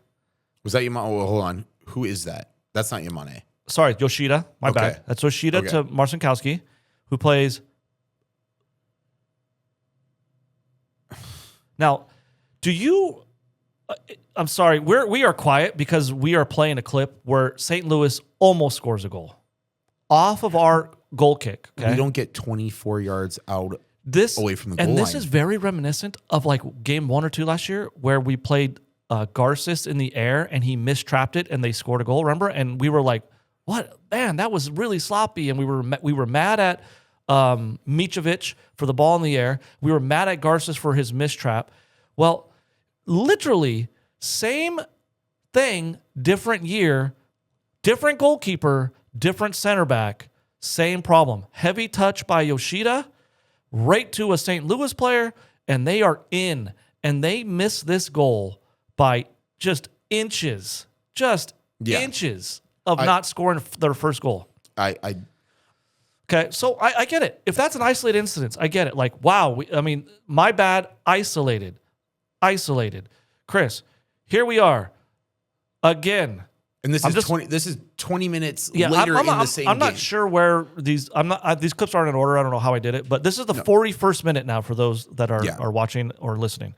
Was that Yamane? Oh, hold on. Who is that? That's not Yamane. Sorry, Yoshida. My bad. That's Yoshida to Marcinkowski, who plays. Now, do you? I'm sorry. We are quiet because we are playing a clip where St. Louis almost scores a goal off of our goal kick. Okay? We don't get 24 yards out away from the goal line. And this line. is very reminiscent of like game 1 or 2 last year, where we played Garces in the air and he mistrapped it and they scored a goal. Remember? And we were like, what, man, that was really sloppy. And we were mad at Mitrovic for the ball in the air. We were mad at Garces for his mistrap. Well, literally, same thing, different year, different goalkeeper, different center back, same problem. Heavy touch by Yoshida, right to a St. Louis player, and they are in. And they miss this goal by just inches of not scoring their first goal. Okay, so I get it. If that's an isolated incident, I get it. Like, wow, my bad, isolated. Chris, here we are again. And this is 20 minutes later in the same game. I'm not sure where these clips aren't in order. I don't know how I did it, but this is the 41st minute now for those that are watching or listening.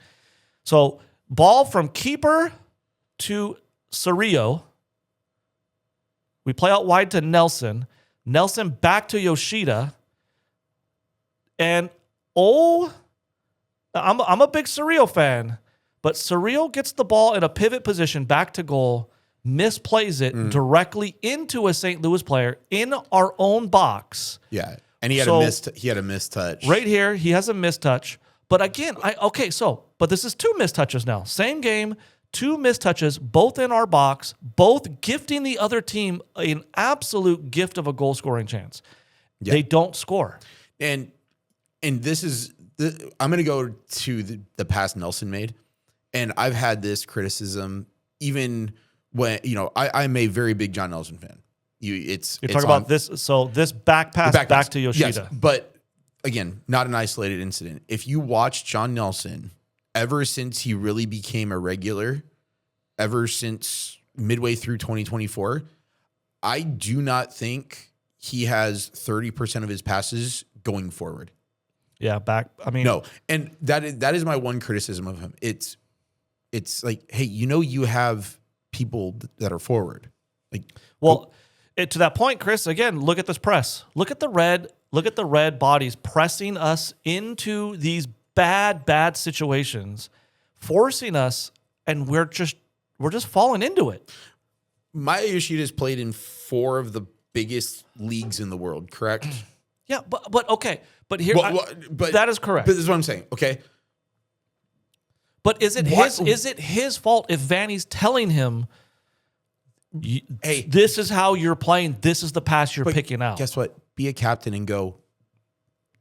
So, ball from keeper to Cerrillo. We play out wide to Nelson. Nelson back to Yoshida. And, I'm a big Cerrillo fan, but Cerrillo gets the ball in a pivot position back to goal, misplays it directly into a St. Louis player in our own box. Yeah, and he had a missed touch. Right here, he has a missed touch. But again, but this is 2 missed touches now. Same game, 2 missed touches, both in our box, both gifting the other team an absolute gift of a goal-scoring chance. Yeah. They don't score. And this is, I'm going to go to the pass Nelson made. And I've had this criticism even when, I'm a very big John Nelson fan. You're talking about this, so this back pass back to Yoshida. Yes, but again, not an isolated incident. If you watch John Nelson, ever since he really became a regular, ever since midway through 2024, I do not think he has 30% of his passes going forward. Yeah, no. And that is my one criticism of him. It's like, hey, you have people that are forward. To that point, Chris, again, look at this press. Look at the red bodies pressing us into these bad situations, forcing us, and we're just falling into it. Maya Yoshida's played in 4 of the biggest leagues in the world, correct? Yeah, but okay. But here, that is correct. But this is what I'm saying, okay? But is it his fault if Vanny's telling him, hey, this is how you're playing, this is the pass you're picking out? Guess what? Be a captain and go,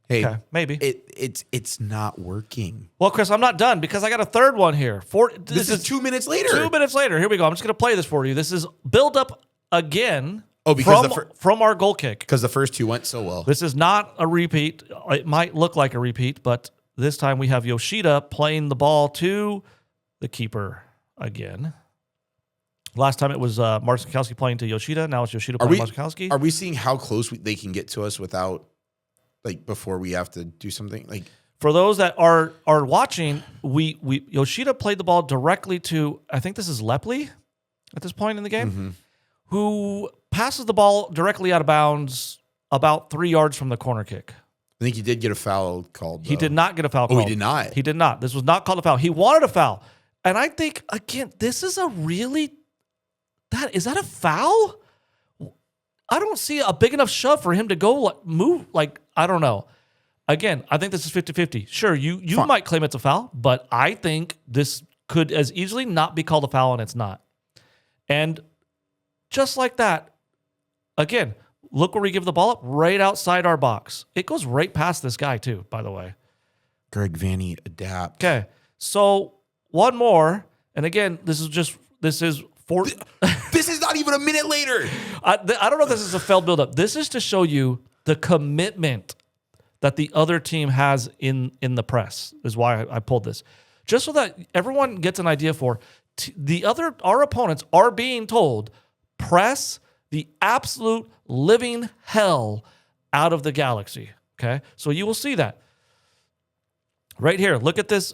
hey, okay, maybe. It's not working. Well, Chris, I'm not done because I got a third one here. This is 2 minutes later. 2 minutes later. Here we go. I'm just going to play this for you. This is build up again from our goal kick. Because the first two went so well. This is not a repeat. It might look like a repeat, but this time we have Yoshida playing the ball to the keeper again. Last time it was Marcinkowski playing to Yoshida. Now it's Yoshida playing Marcinkowski. Are we seeing how close they can get to us without, before we have to do something? For those that are watching, we Yoshida played the ball directly to, I think this is Lepley at this point in the game, who passes the ball directly out of bounds about 3 yards from the corner kick. I think he did get a foul called. He did not get a foul called. Oh, he did not? He did not. This was not called a foul. He wanted a foul. And I think, again, this is is that a foul? I don't see a big enough shove for him to go move. I don't know. Again, I think this is 50-50. Sure, you might claim it's a foul, but I think this could as easily not be called a foul, and it's not. And just like that, again, look where we give the ball up, right outside our box. It goes right past this guy too, by the way. Greg Vanny, adapt. Okay, so one more, and again, this is four. This is not even a minute later. I don't know if this is a failed buildup. This is to show you the commitment that the other team has in the press, is why I pulled this. Just so that everyone gets an idea for our opponents are being told, press the absolute living hell out of the Galaxy. Okay? So you will see that. Right here. Look at this.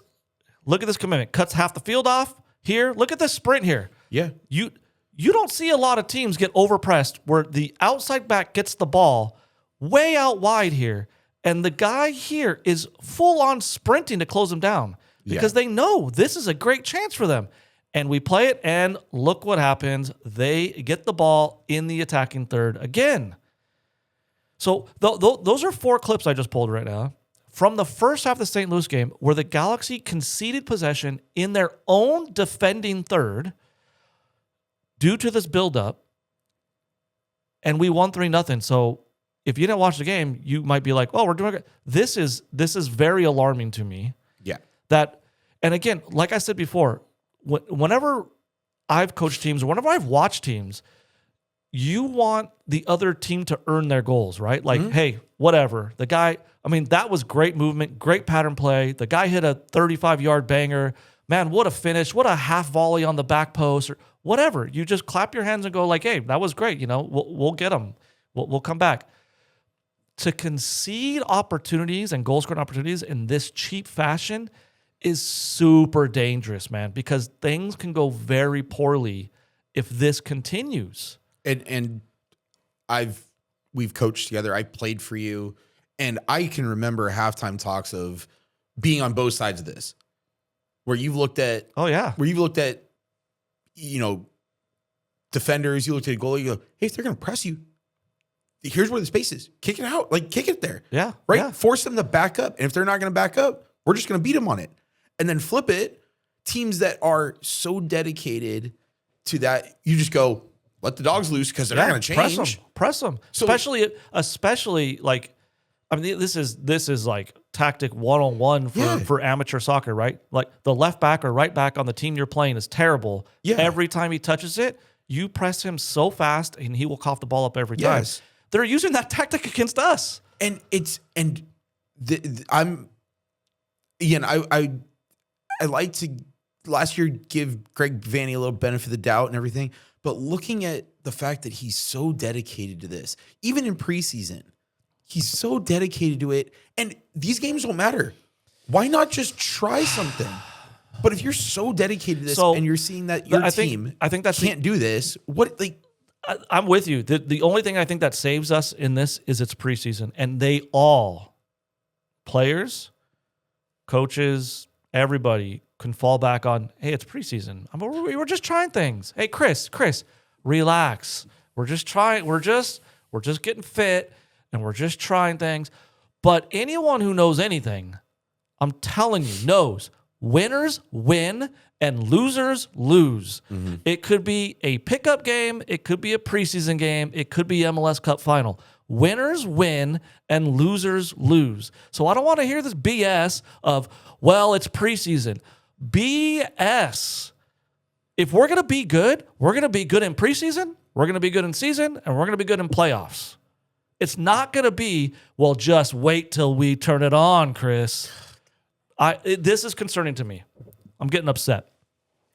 Look at this commitment. Cuts half the field off. Here, look at this sprint here. Yeah. You don't see a lot of teams get overpressed where the outside back gets the ball way out wide here, and the guy here is full on sprinting to close him down because they know this is a great chance for them. And we play it, and look what happens. They get the ball in the attacking third again. So those are 4 clips I just pulled right now from the first half of the St. Louis game where the Galaxy conceded possession in their own defending third due to this buildup, and we won 3-0. So if you didn't watch the game, you might be like, "Oh, we're doing good." This is very alarming to me. Yeah. And again, like I said before, whenever I've coached teams or whenever I've watched teams, you want the other team to earn their goals, right? Hey, whatever. The guy, that was great movement, great pattern play. The guy hit a 35-yard banger. Man, what a finish. What a half volley on the back post or whatever. You just clap your hands and go hey, that was great. We'll get them. We'll come back. To concede opportunities and goal-scoring opportunities in this cheap fashion is super dangerous, man, because things can go very poorly if this continues. And we've coached together. I played for you, and I can remember halftime talks of being on both sides of this, where you've looked at defenders, you looked at a goalie, you go, hey, if they're going to press you, here's where the space is. Kick it out, kick it there. Yeah, right. Yeah. Force them to back up, and if they're not going to back up, we're just going to beat them on it. And then flip it. Teams that are so dedicated to that, you just go, let the dogs loose because they're not going to change. Press them. So, especially this is like tactic 101 for amateur soccer, right? Like the left back or right back on the team you're playing is terrible. Yeah. Every time he touches it, you press him so fast and he will cough the ball up every time. They're using that tactic against us. And I like to last year give Greg Vanny a little benefit of the doubt and everything, but looking at the fact that he's so dedicated to this, even in preseason, he's so dedicated to it, and these games don't matter. Why not just try something? But if you're so dedicated to this and you're seeing that your team can't do this, I'm with you. The only thing I think that saves us in this is it's preseason, and they all, players, coaches, everybody can fall back on, hey, it's preseason. We're just trying things. Hey, Chris, relax. We're just trying. We're just getting fit, and we're just trying things. But anyone who knows anything, I'm telling you, knows Winners win and losers lose. It could be a pickup game. It could be a preseason game. It could be MLS Cup final. Winners win and losers lose. So I don't want to hear this BS of, well, it's preseason. BS. If we're going to be good, we're going to be good in preseason, we're going to be good in season, and we're going to be good in playoffs. It's not going to be, well, just wait till we turn it on, Chris. This is concerning to me. I'm getting upset.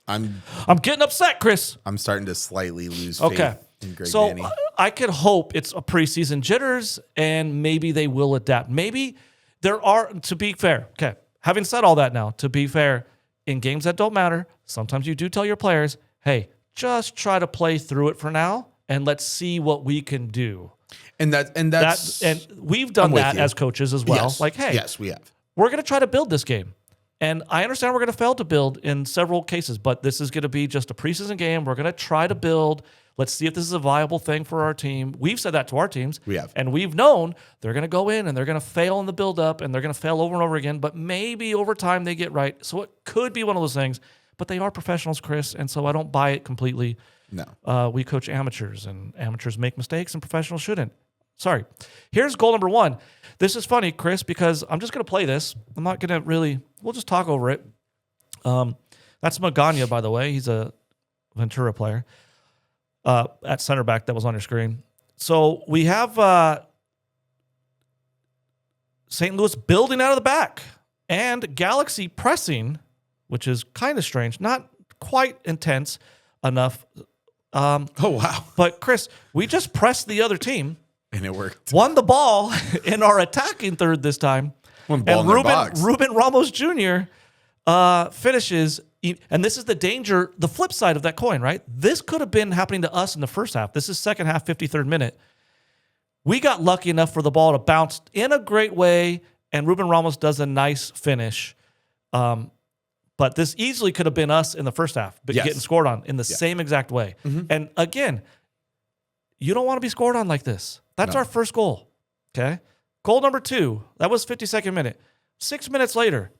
I'm getting upset, Chris. I'm starting to slightly lose faith in Greg so Vanney. I could hope it's a preseason jitters, and maybe they will adapt. Maybe there are, to be fair, okay, having said all that now, to be fair, in games that don't matter, sometimes you do tell your players, hey, just try to play through it for now, and let's see what we can do. And we've done that as coaches as well. Yes. Like, hey, yes, we have. We're going to try to build this game. And I understand we're going to fail to build in several cases, but this is going to be just a preseason game. We're going to try to build. Let's see if this is a viable thing for our team. We've said that to our teams. We have. And we've known they're going to go in and they're going to fail in the build-up and they're going to fail over and over again, but maybe over time they get right. So it could be one of those things, but they are professionals, Chris, and so I don't buy it completely. No. We coach amateurs, and amateurs make mistakes and professionals shouldn't. Sorry. Here's goal number 1. This is funny, Chris, because I'm just going to play this. I'm not going to really, we'll just talk over it. That's Magana, by the way. He's a Ventura player at center back that was on your screen. So we have St. Louis building out of the back and Galaxy pressing, which is kind of strange, not quite intense enough. Oh, wow. But, Chris, we just pressed the other team. And it worked. Won the ball in our attacking third this time. One ball and in their box. Ruben Ramos Jr. Finishes, and this is the danger, the flip side of that coin, right? This could have been happening to us in the first half. This is second half, 53rd minute. We got lucky enough for the ball to bounce in a great way, and Ruben Ramos does a nice finish. But this easily could have been us in the first half, but getting scored on in the same exact way. And again, you don't want to be scored on like this. That's our first goal, okay? Goal number 2, that was 52nd minute. 6 minutes later,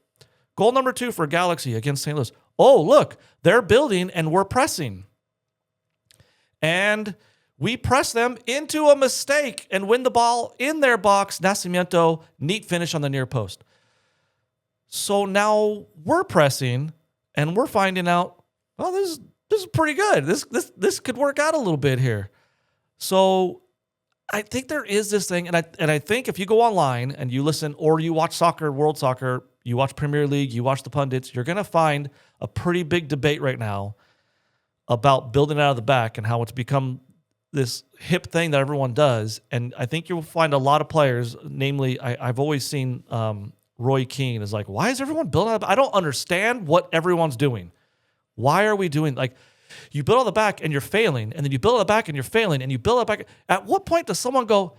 goal number 2 for Galaxy against St. Louis. Oh, look, they're building and we're pressing. And we press them into a mistake and win the ball in their box. Nascimento, neat finish on the near post. So now we're pressing and we're finding out, well, this is pretty good. This could work out a little bit here. So I think there is this thing, and I think if you go online and you listen or you watch soccer, world soccer, you watch Premier League, you watch the pundits, you're going to find a pretty big debate right now about building out of the back and how it's become this hip thing that everyone does. And I think you'll find a lot of players, namely, I've always seen Roy Keane is like, why is everyone building out of the back? I don't understand what everyone's doing. Why are we doing, like, you build on the back and you're failing, and then you build on the back and you're failing, and you build on the back. At what point does someone go,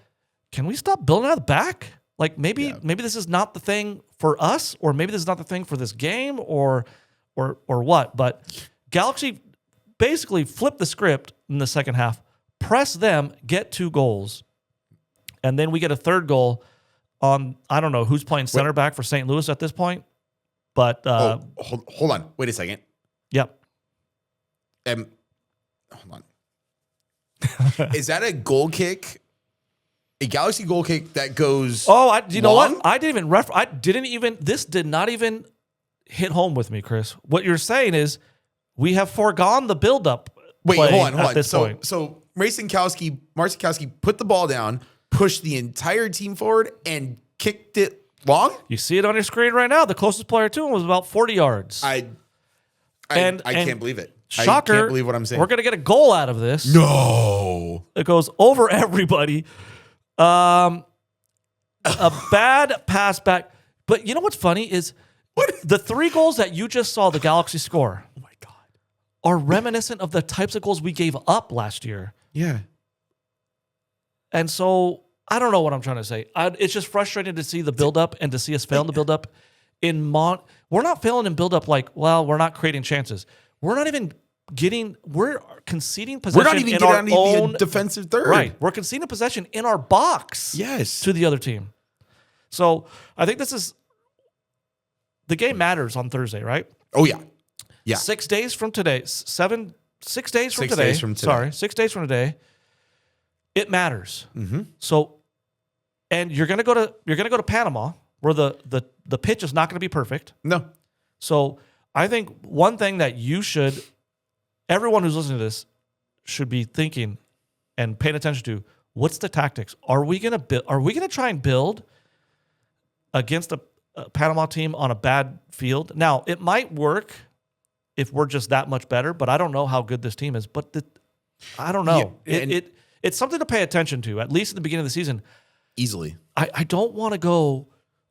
can we stop building out of the back? Like maybe this is not the thing for us, or maybe this is not the thing for this game, or what. But Galaxy basically flipped the script in the second half, press them, get 2 goals, and then we get a third goal on, I don't know who's playing center back for St. Louis at this point. But hold on. Wait a second. Yep. Hold on. Is that a goal kick? A Galaxy goal kick that goes you know what? I didn't even this did not even hit home with me, Chris. What you're saying is we have foregone the buildup. Wait, hold on. At this point. So Marcin Kowski put the ball down, pushed the entire team forward, and kicked it long? You see it on your screen right now. The closest player to him was about 40 yards. I can't believe it. Shocker. I can't believe what I'm saying. We're going to get a goal out of this. No. It goes over everybody. A bad pass back. But you know what's funny is the 3 goals that you just saw the Galaxy score. Oh, my God. Are reminiscent of the types of goals we gave up last year. Yeah. And so I don't know what I'm trying to say. It's just frustrating to see the buildup and to see us fail in the buildup. We're not failing in buildup like, well, we're not creating chances. We're not even we're conceding possession. We're not even getting on the defensive third. Right. We're conceding possession in our box. Yes. To the other team. So I think this is the game matters on Thursday, right? Oh yeah. Yeah. 6 days from today, 6 days from 6 today. days from today. Sorry, 6 days from today. It matters. Mm-hmm. So, and you're gonna go to Panama, where the pitch is not going to be perfect. No. So I think one thing that everyone who's listening to this should be thinking and paying attention to, what's the tactics? Are we gonna try and build against a Panama team on a bad field? Now, it might work if we're just that much better, but I don't know how good this team is. But I don't know. Yeah, it's something to pay attention to, at least at the beginning of the season. Easily. I don't want to go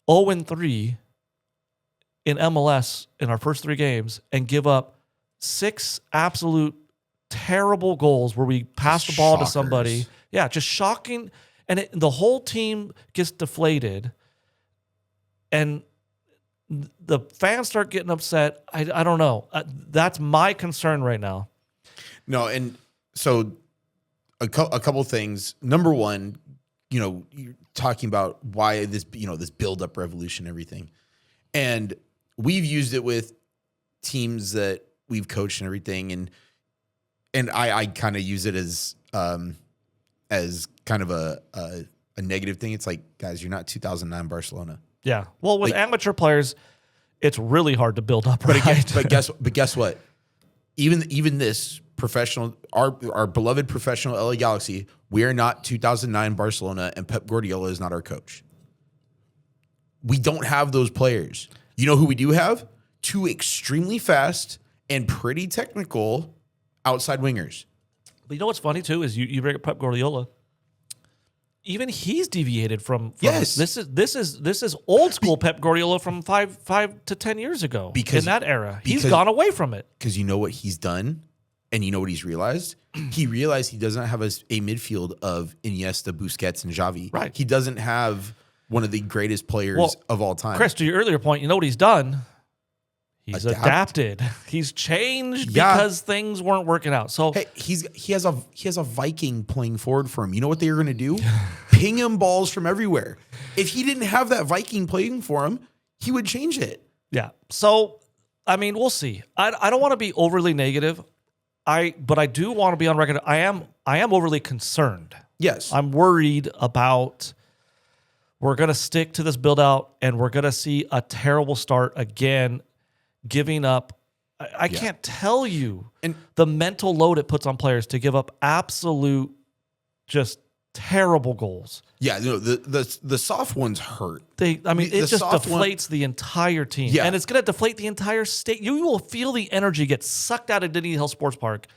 0-3 in MLS in our first 3 games and give up 6 absolute terrible goals where we pass the ball to somebody. Yeah, just shocking. And the whole team gets deflated. And the fans start getting upset. I don't know. That's my concern right now. No, and so a couple things. Number one, you're talking about why this build-up revolution, everything. And we've used it with teams that we've coached and everything. And I kind of use it as kind of a negative thing. It's like, guys, you're not 2009 Barcelona. Yeah. Well, with amateur players, it's really hard to build up. Right? But guess what? Even this professional, our beloved professional LA Galaxy, we are not 2009 Barcelona, and Pep Guardiola is not our coach. We don't have those players. You know who we do have? 2 extremely fast and pretty technical outside wingers. But you know what's funny too is you bring up Pep Guardiola. Even he's deviated from yes. This is old school Pep Guardiola from 5 to 10 years ago. In that era, he's gone away from it. Because you know what he's done, and you know what he's realized. He realized he doesn't have a midfield of Iniesta, Busquets, and Xavi. Right. He doesn't have one of the greatest players of all time. Chris, to your earlier point, you know what he's done? He's adapted. He's changed because things weren't working out. So hey, he has a Viking playing forward for him. You know what they were going to do? Ping him balls from everywhere. If he didn't have that Viking playing for him, he would change it. Yeah. So I mean, we'll see. I don't want to be overly negative. But I do want to be on record. I am overly concerned. Yes. I'm worried about we're going to stick to this build out and we're going to see a terrible start again. Giving up, I can't tell you the mental load it puts on players to give up absolute, just terrible goals. Yeah, the soft ones hurt. It just deflates the entire team, and it's going to deflate the entire state. You will feel the energy get sucked out of Dignity Health Sports Park.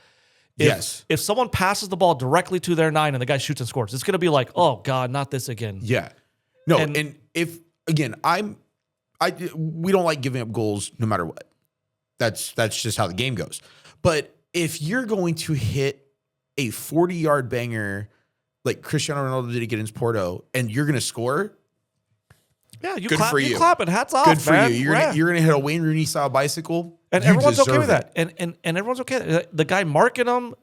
If someone passes the ball directly to their 9 and the guy shoots and scores, it's going to be like, oh God, not this again. Yeah, no, and if again, we don't like giving up goals no matter what. That's just how the game goes. But if you're going to hit a 40-yard banger like Cristiano Ronaldo did against Porto, and you're going to score, you good clap, for you. You clap it. Hats off, good for man. you. You're gonna hit a Wayne Rooney style bicycle, and everyone's okay with that. And everyone's okay. The guy marking him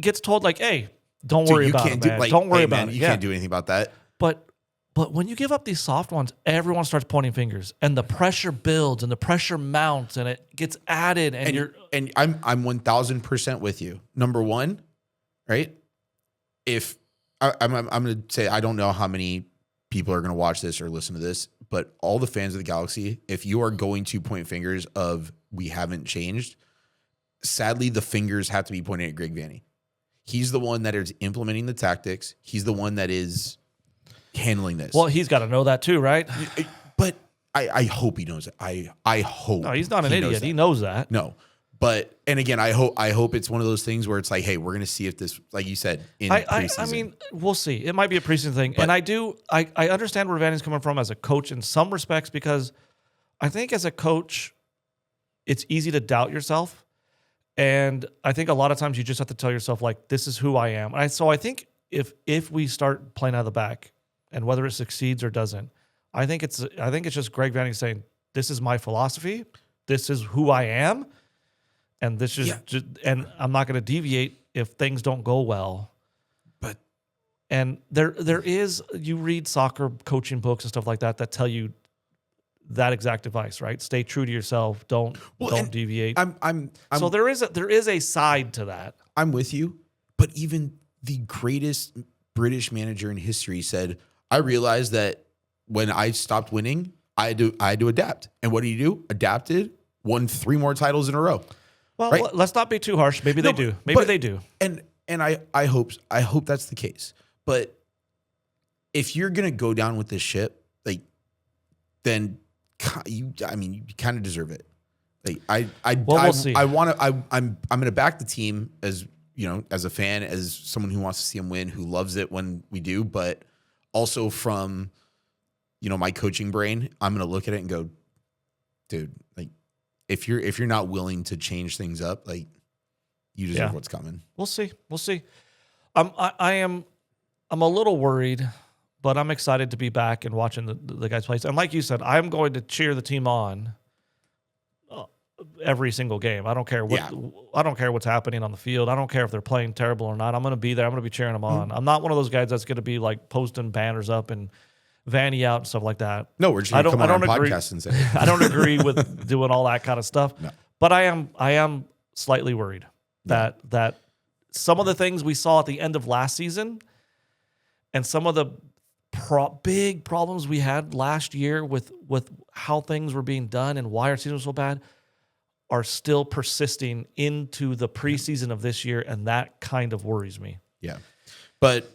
gets told like, "Hey, don't worry about it, man. Don't worry about it. You can't do anything about that." But when you give up these soft ones, everyone starts pointing fingers, and the pressure builds, and the pressure mounts, and it gets added, and I'm 1000% with you. Number one, right? If I'm going to say, I don't know how many people are going to watch this or listen to this, but all the fans of the Galaxy, if you are going to point fingers of we haven't changed, sadly the fingers have to be pointing at Greg Vanney. He's the one that is implementing the tactics. He's the one that is handling this. Well, he's got to know that too, right? But I hope he knows it. I hope. No, he's not an idiot. He knows that. No. But, and again, I hope it's one of those things where it's like, hey, we're going to see if this, like you said, in preseason. I mean, we'll see. It might be a preseason thing. But, and I understand where Vanney's coming from as a coach in some respects, because I think as a coach, it's easy to doubt yourself. And I think a lot of times you just have to tell yourself, like, this is who I am. So I think if we start playing out of the back, and whether it succeeds or doesn't, I think it's just Greg Vanney saying, this is my philosophy, this is who I am, and this is and I'm not going to deviate if things don't go well. And there is, you read soccer coaching books and stuff like that tell you that exact advice, right? Stay true to yourself. Don't deviate. So there is a side to that. I'm with you, but even the greatest British manager in history said, I realized that when I stopped winning, I had to adapt. And what did he do? Adapted, won 3 more titles in a row. Well, right? let's not be too harsh. Maybe they do. Maybe they do. And I hope that's the case. But if you're gonna go down with this ship, like, then you kind of deserve it. Like we'll see. I'm gonna back the team as as a fan, as someone who wants to see them win, who loves it when we do, but also from my coaching brain, I'm gonna look at it and go, dude, like if you're not willing to change things up, like you deserve what's coming. We'll see. I'm a little worried, but I'm excited to be back and watching the guys play. And like you said, I'm going to cheer the team on every single game. I don't care what's happening on the field. I don't care if they're playing terrible or not. I'm going to be there. I'm going to be cheering them on. I'm not one of those guys that's going to be like posting banners up and Vanny out and stuff like that. No, we're just going to come on our podcast and say I don't agree with doing all that kind of stuff. No. But I am slightly worried that some of the things we saw at the end of last season and some of the big problems we had last year with how things were being done and why our season was so bad are still persisting into the preseason of this year, and that kind of worries me. Yeah. But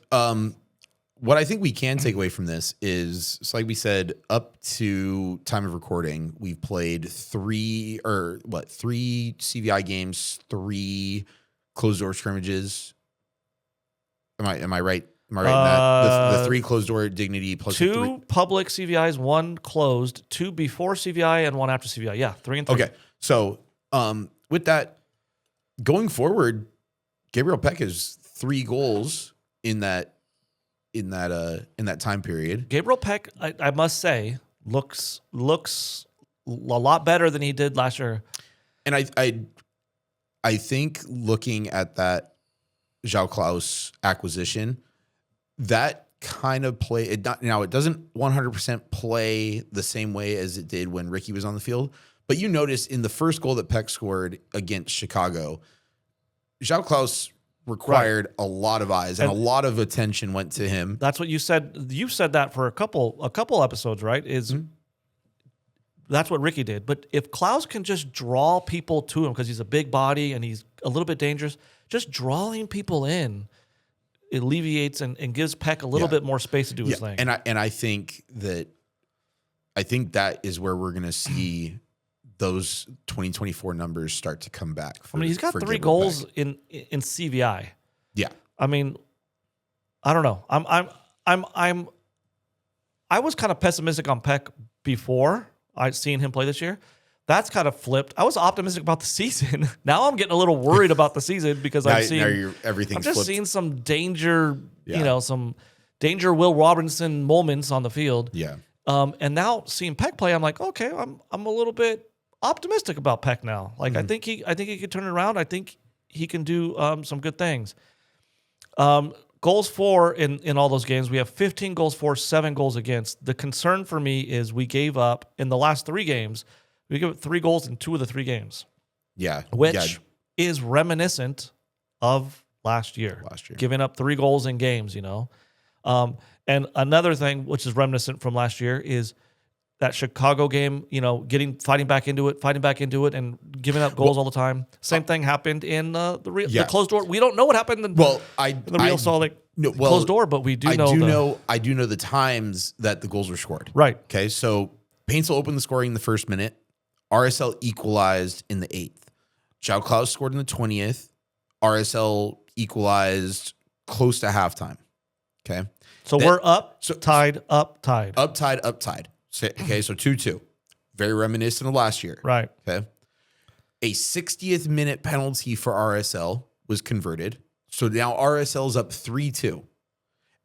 what I think we can take away from this is, so like we said, up to time of recording, we've played 3 CVI games, 3 closed door scrimmages. Am I right? Am I right in that? The 3 closed door dignity plus 2 public CVIs, 1 closed, 2 before CVI and 1 after CVI. Yeah, 3 and 3. Okay. So with that, going forward, Gabriel Peck has 3 goals in that time period. Gabriel Peck, I must say, looks a lot better than he did last year. And I think looking at that João Klaus acquisition, that kind of play it. Now it doesn't 100% play the same way as it did when Ricky was on the field. But you notice in the first goal that Peck scored against Chicago, João Klaus required a lot of eyes and a lot of attention went to him. That's what you said. You said that for a couple episodes, right? That's what Ricky did. But if Klaus can just draw people to him because he's a big body and he's a little bit dangerous, just drawing people in alleviates and gives Peck a little bit more space to do his thing. And I think that is where we're going to see those 2024 numbers start to come back. He's got 3 goals in CVI. Yeah. I mean, I don't know. I was kind of pessimistic on Peck before I'd seen him play this year. That's kind of flipped. I was optimistic about the season. Now I'm getting a little worried about the season because I'm just seeing some danger, some danger Will Robinson moments on the field. Yeah. And now seeing Peck play, I'm like, okay, I'm a little bit optimistic about Peck now. Like I think he could turn it around. I think he can do some good things. Goals for in all those games, we have 15 goals for, 7 goals against. The concern for me is we gave up in the last 3 games. We gave up 3 goals in 2 of the 3 games. Yeah, which is reminiscent of last year. Giving up 3 goals in games. And another thing which is reminiscent from last year is that Chicago game, fighting back into it and giving up goals all the time. Same thing happened in the closed door. We don't know what happened in the Real Salt Lake closed door, but we do know. I do know the times that the goals were scored. Right. Okay. So Paintsville opened the scoring in the first minute. RSL equalized in the 8th. João Klaus scored in the 20th. RSL equalized close to halftime. Okay. So we're tied. Up tied. Okay, so 2-2. Very reminiscent of last year. Right. Okay. A 60th minute penalty for RSL was converted. So now RSL's up 3-2.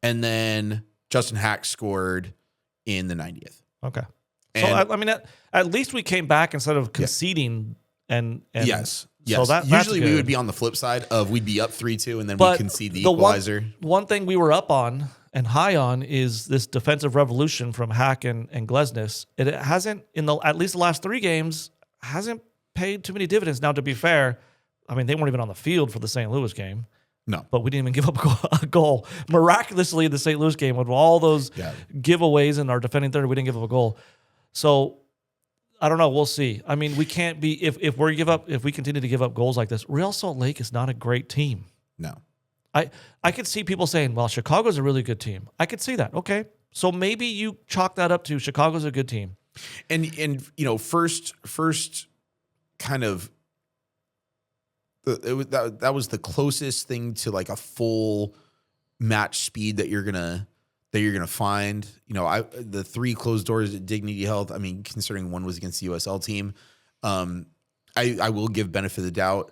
And then Justin Hack scored in the 90th. Okay. So, at least we came back instead of conceding. And yes. So usually we would be on the flip side of we'd be up 3-2 and then we concede the equalizer. One thing we were up on and high on is this defensive revolution from Hack and Glesnes. It hasn't, at least the last 3 games, hasn't paid too many dividends. Now, to be fair, I mean, they weren't even on the field for the St. Louis game. No. But we didn't even give up a goal. Miraculously, in the St. Louis game, with all those giveaways in our defending third, we didn't give up a goal. So, I don't know. We'll see. I mean, we can't be, if we continue to give up goals like this, Real Salt Lake is not a great team. No. I could see people saying, well, Chicago's a really good team. I could see that. Okay. So maybe you chalk that up to Chicago's a good team. And you know, first kind of that was the closest thing to like a full match speed that you're gonna find. You know, the 3 closed doors at Dignity Health. I mean, considering one was against the USL team, I will give benefit of the doubt.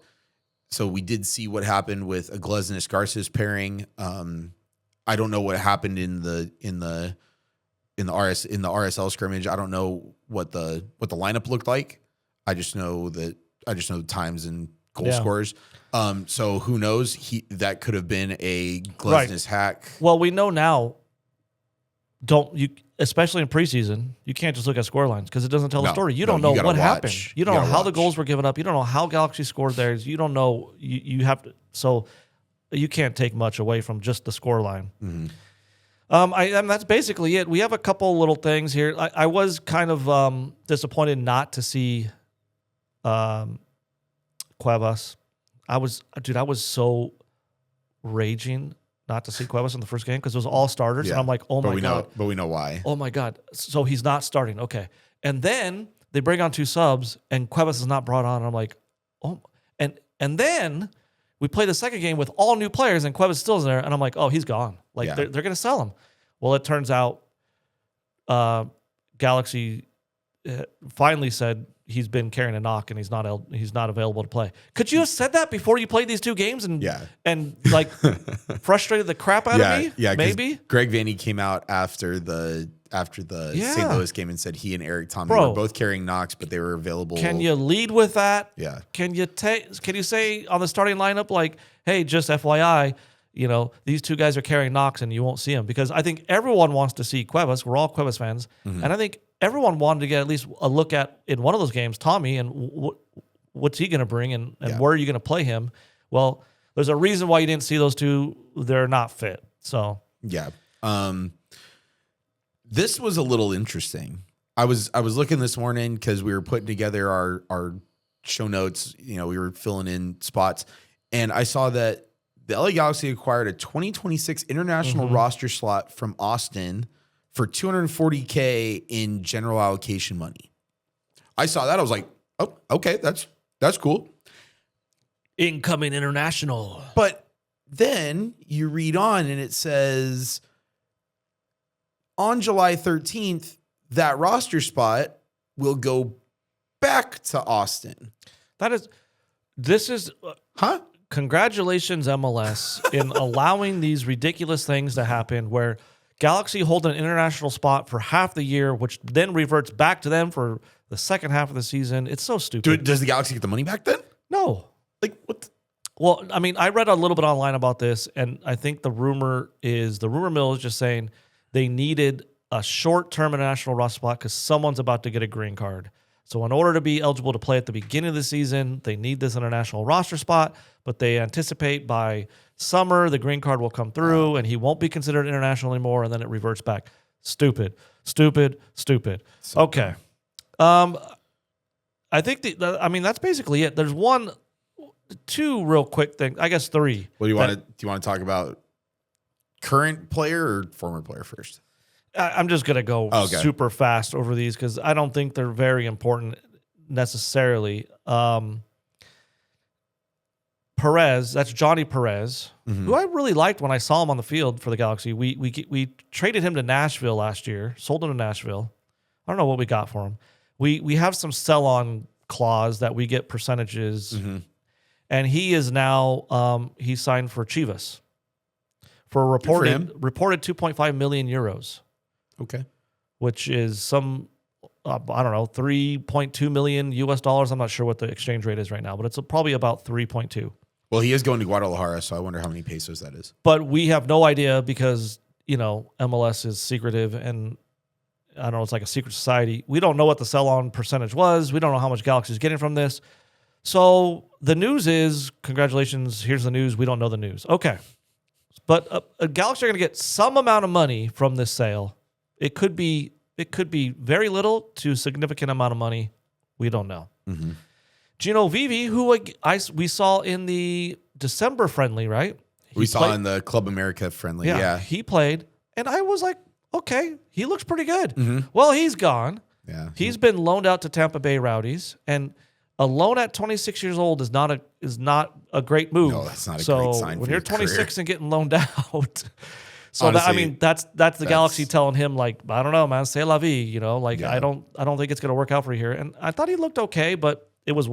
So we did see what happened with a Glesnes Garces pairing. I don't know what happened in the RSL scrimmage. I don't know what the lineup looked like. I just know the times and goal scorers. So who knows? That could have been a Glesnes Hack. Well, we know now. Especially in preseason, you can't just look at score lines because it doesn't tell the story. You don't know what happened. You don't know how the goals were given up. You don't know how Galaxy scored theirs. You don't know. You have to. So you can't take much away from just the score line. Mm-hmm. And that's basically it. We have a couple little things here. I was kind of disappointed not to see Cuevas. I was so raging not to see Cuevas in the first game because it was all starters. And I'm like, oh my God. But we know why. Oh my God. So he's not starting. Okay. And then they bring on 2 subs and Cuevas is not brought on. And I'm like, oh. And then we play the second game with all new players and Cuevas still is there. And I'm like, oh, he's gone. Like they're going to sell him. Well, it turns out Galaxy finally said he's been carrying a knock and he's not available to play. Could you have said that before you played these 2 games and like frustrated the crap out of me? Yeah, maybe. Greg Vanney came out after the St. Louis game and said he and Eric Tommy were both carrying knocks, but they were available. Can you lead with that? Yeah. Can you say on the starting lineup like, hey, just FYI, you know, these 2 guys are carrying knocks and you won't see them because I think everyone wants to see Cuevas. We're all Cuevas fans, and I think everyone wanted to get at least a look at in one of those games Tommy and what's he going to bring and where are you going to play him? Well, there's a reason why you didn't see those 2. They're not fit. So yeah, this was a little interesting. I was looking this morning because we were putting together our show notes. You know, we were filling in spots, and I saw that the LA Galaxy acquired a 2026 international roster slot from Austin for $240K in general allocation money. I saw that. I was like, oh, okay, that's cool. Incoming international. But then you read on and it says on July 13th, that roster spot will go back to Austin. This is congratulations, MLS, in allowing these ridiculous things to happen where Galaxy hold an international spot for half the year, which then reverts back to them for the second half of the season. It's so stupid. Does the Galaxy get the money back then? No. Like what? Well, I mean, I read a little bit online about this, and I think the rumor mill is just saying they needed a short-term international roster spot because someone's about to get a green card. So in order to be eligible to play at the beginning of the season, they need this international roster spot, but they anticipate by summer the green card will come through and he won't be considered international anymore, and then it reverts back. Stupid. Okay. I think that's basically it. There's 2 real quick things. I guess 3. Well, do you want to talk about current player or former player first? I'm just going to go super fast over these because I don't think they're very important necessarily. Perez, that's Johnny Perez, who I really liked when I saw him on the field for the Galaxy. We traded him to Nashville last year, sold him to Nashville. I don't know what we got for him. We have some sell-on clause that we get percentages, and he is now he signed for Chivas for a reported 2.5 million euros. Okay. Which is some, I don't know, 3.2 million US dollars. I'm not sure what the exchange rate is right now, but it's probably about 3.2. Well, he is going to Guadalajara, so I wonder how many pesos that is. But we have no idea because MLS is secretive and I don't know, it's like a secret society. We don't know what the sell-on percentage was. We don't know how much Galaxy is getting from this. So the news is, congratulations, here's the news. We don't know the news. Okay. But a Galaxy are going to get some amount of money from this sale. It could be very little to significant amount of money. We don't know. Mm-hmm. Gino Vivi, who we saw in the December friendly, right? We saw in the Club America friendly. Yeah. He played, and I was like, okay, he looks pretty good. Mm-hmm. Well, he's gone. Yeah. He's been loaned out to Tampa Bay Rowdies, and a loan at 26 years old is not a great move. No, that's not a great sign. When for you're your 26 career. and getting loaned out, so Honestly, that's the Galaxy telling him like, I don't know, man, c'est la vie, like Yeah. I don't think it's gonna work out for you here. And I thought he looked okay, but it was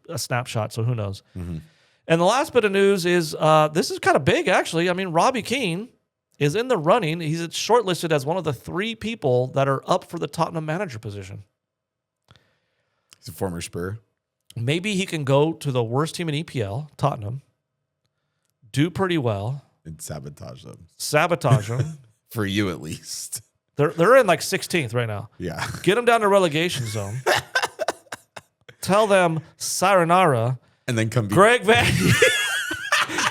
a snapshot, so who knows? Mm-hmm. And the last bit of news is this is kind of big, actually. I mean, Robbie Keane is in the running. He's shortlisted as one of the 3 people that are up for the Tottenham manager position. He's a former Spur. Maybe he can go to the worst team in EPL, Tottenham, do pretty well, And sabotage them. sabotage them. For you, at least. They're in like 16th right now. Yeah. Get them down to relegation zone. Tell them sayonara. And then come be Greg Vanny.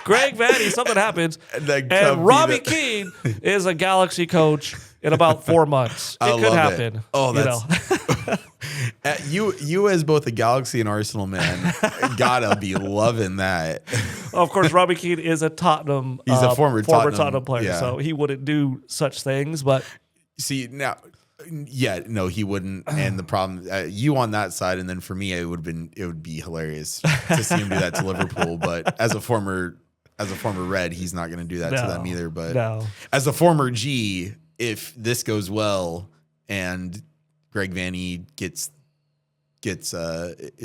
Greg Vanny, something happens. And Robbie Keane is a Galaxy coach in about 4 months. It could happen. Oh, that's you as both a Galaxy and Arsenal man gotta be loving that. Of course, Robbie Keane is a Tottenham. He's a former Tottenham player, yeah. so he wouldn't do such things. But See now, yeah, no, he wouldn't. And the problem, you on that side, and then for me, it would be hilarious to see him do that to Liverpool. But as a former Red, he's not going to do that to them either. But as a former G, if this goes well and Greg Vanny is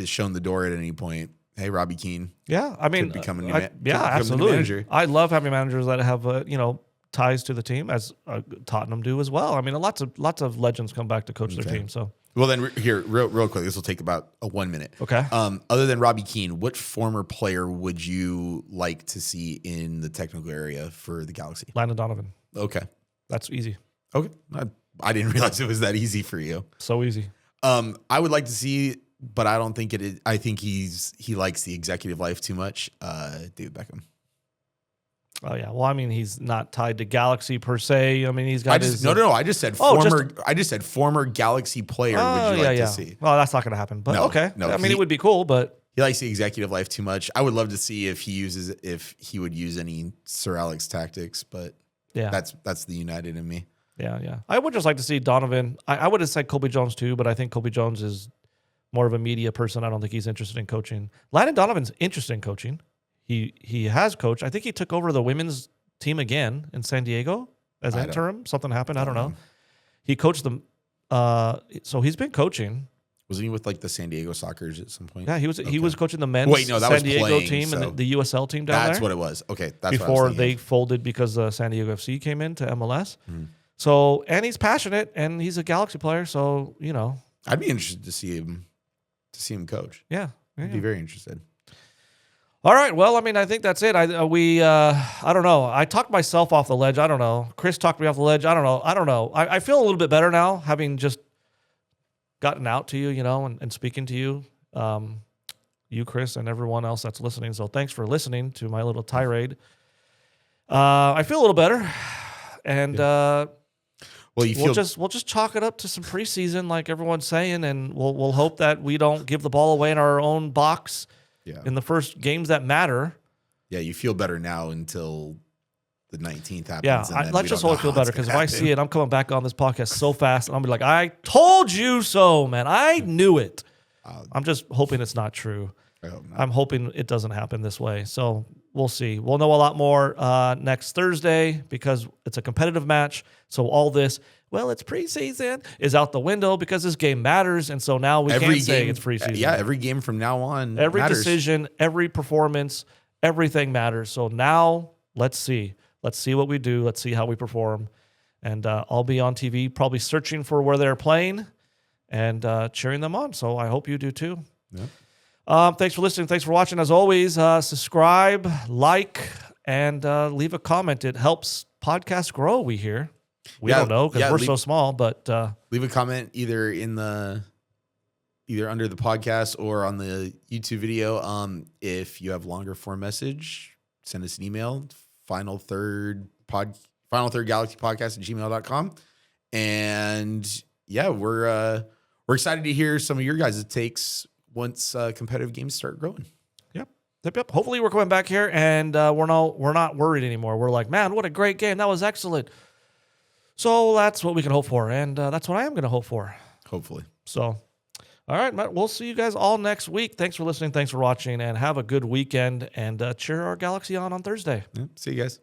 shown the door at any point, hey, Robbie Keane, yeah, I mean, could become a new absolutely. manager. I love having managers that have ties to the team, as Tottenham do as well. I mean, lots of legends come back to coach their team. So well, then here, real quick, this will take about 1 minute. Okay. Other than Robbie Keane, which former player would you like to see in the technical area for the Galaxy? Landon Donovan. Okay. That's easy. Okay. I didn't realize it was that easy for you. So easy. I would like to see, but I don't think it is. I think he likes the executive life too much. David Beckham. Oh yeah. Well, I mean, he's not tied to Galaxy per se. I mean, he's got no. I just said former. I just said former Galaxy player. Would you like to see? Well, that's not going to happen. But okay. No. I mean, it would be cool, but he likes the executive life too much. I would love to see if he would use any Sir Alex tactics. But yeah, that's the United in me. Yeah. I would just like to see Donovan. I would have said Colby Jones too, but I think Colby Jones is more of a media person. I don't think he's interested in coaching. Landon Donovan's interested in coaching. He has coached. I think he took over the women's team again in San Diego as interim. Something happened. I don't know. He coached them. So he's been coaching. Wasn't he with like the San Diego Sockers at some point? Yeah, he was. Okay. He was coaching the men's San Diego team and the USL team down there. That's what it was. Okay, that's before what I was they folded because San Diego FC came into MLS. Mm-hmm. So and he's passionate and he's a Galaxy player. So I'd be interested to see him coach. Yeah, I'd be very interested. All right. Well, I mean, I think that's it. I don't know. I talked myself off the ledge. I don't know. Chris talked me off the ledge. I don't know. I feel a little bit better now, having just gotten out to you, and speaking to you, you, Chris, and everyone else that's listening. So thanks for listening to my little tirade. I feel a little better, and we'll just chalk it up to some preseason, like everyone's saying, and we'll hope that we don't give the ball away in our own box. Yeah. In the first games that matter. Yeah, you feel better now until the 19th happens. Yeah, let's just hope I feel better, because if I see it, I'm coming back on this podcast so fast, and I'll be like, I told you so, man. I knew it. I'm just hoping it's not true. I hope not. I'm hoping it doesn't happen this way. So we'll see. We'll know a lot more next Thursday, because it's a competitive match. So all this, it's preseason, is out the window because this game matters. And so now we can't say it's preseason. Yeah, every game from now on every matters. Decision, every performance, everything matters. So now let's see. Let's see what we do. Let's see how we perform. And I'll be on TV probably searching for where they're playing and cheering them on. So I hope you do too. Yep. Thanks for listening. Thanks for watching. As always, subscribe, like, and leave a comment. It helps podcasts grow, we hear. We Yeah, don't know because yeah, we're leave- so small, but Leave a comment either under the podcast or on the YouTube video. If you have longer form message, send us an email, final third galaxy podcast at gmail.com. And yeah, we're excited to hear some of your guys' takes once competitive games start growing. Yep. Hopefully we're coming back here and we're not worried anymore. We're like, man, what a great game. That was excellent. So that's what we can hope for. And that's what I am going to hope for. Hopefully. So, all right, Matt, we'll see you guys all next week. Thanks for listening. Thanks for watching, and have a good weekend. And cheer our Galaxy on Thursday. Yeah, see you guys.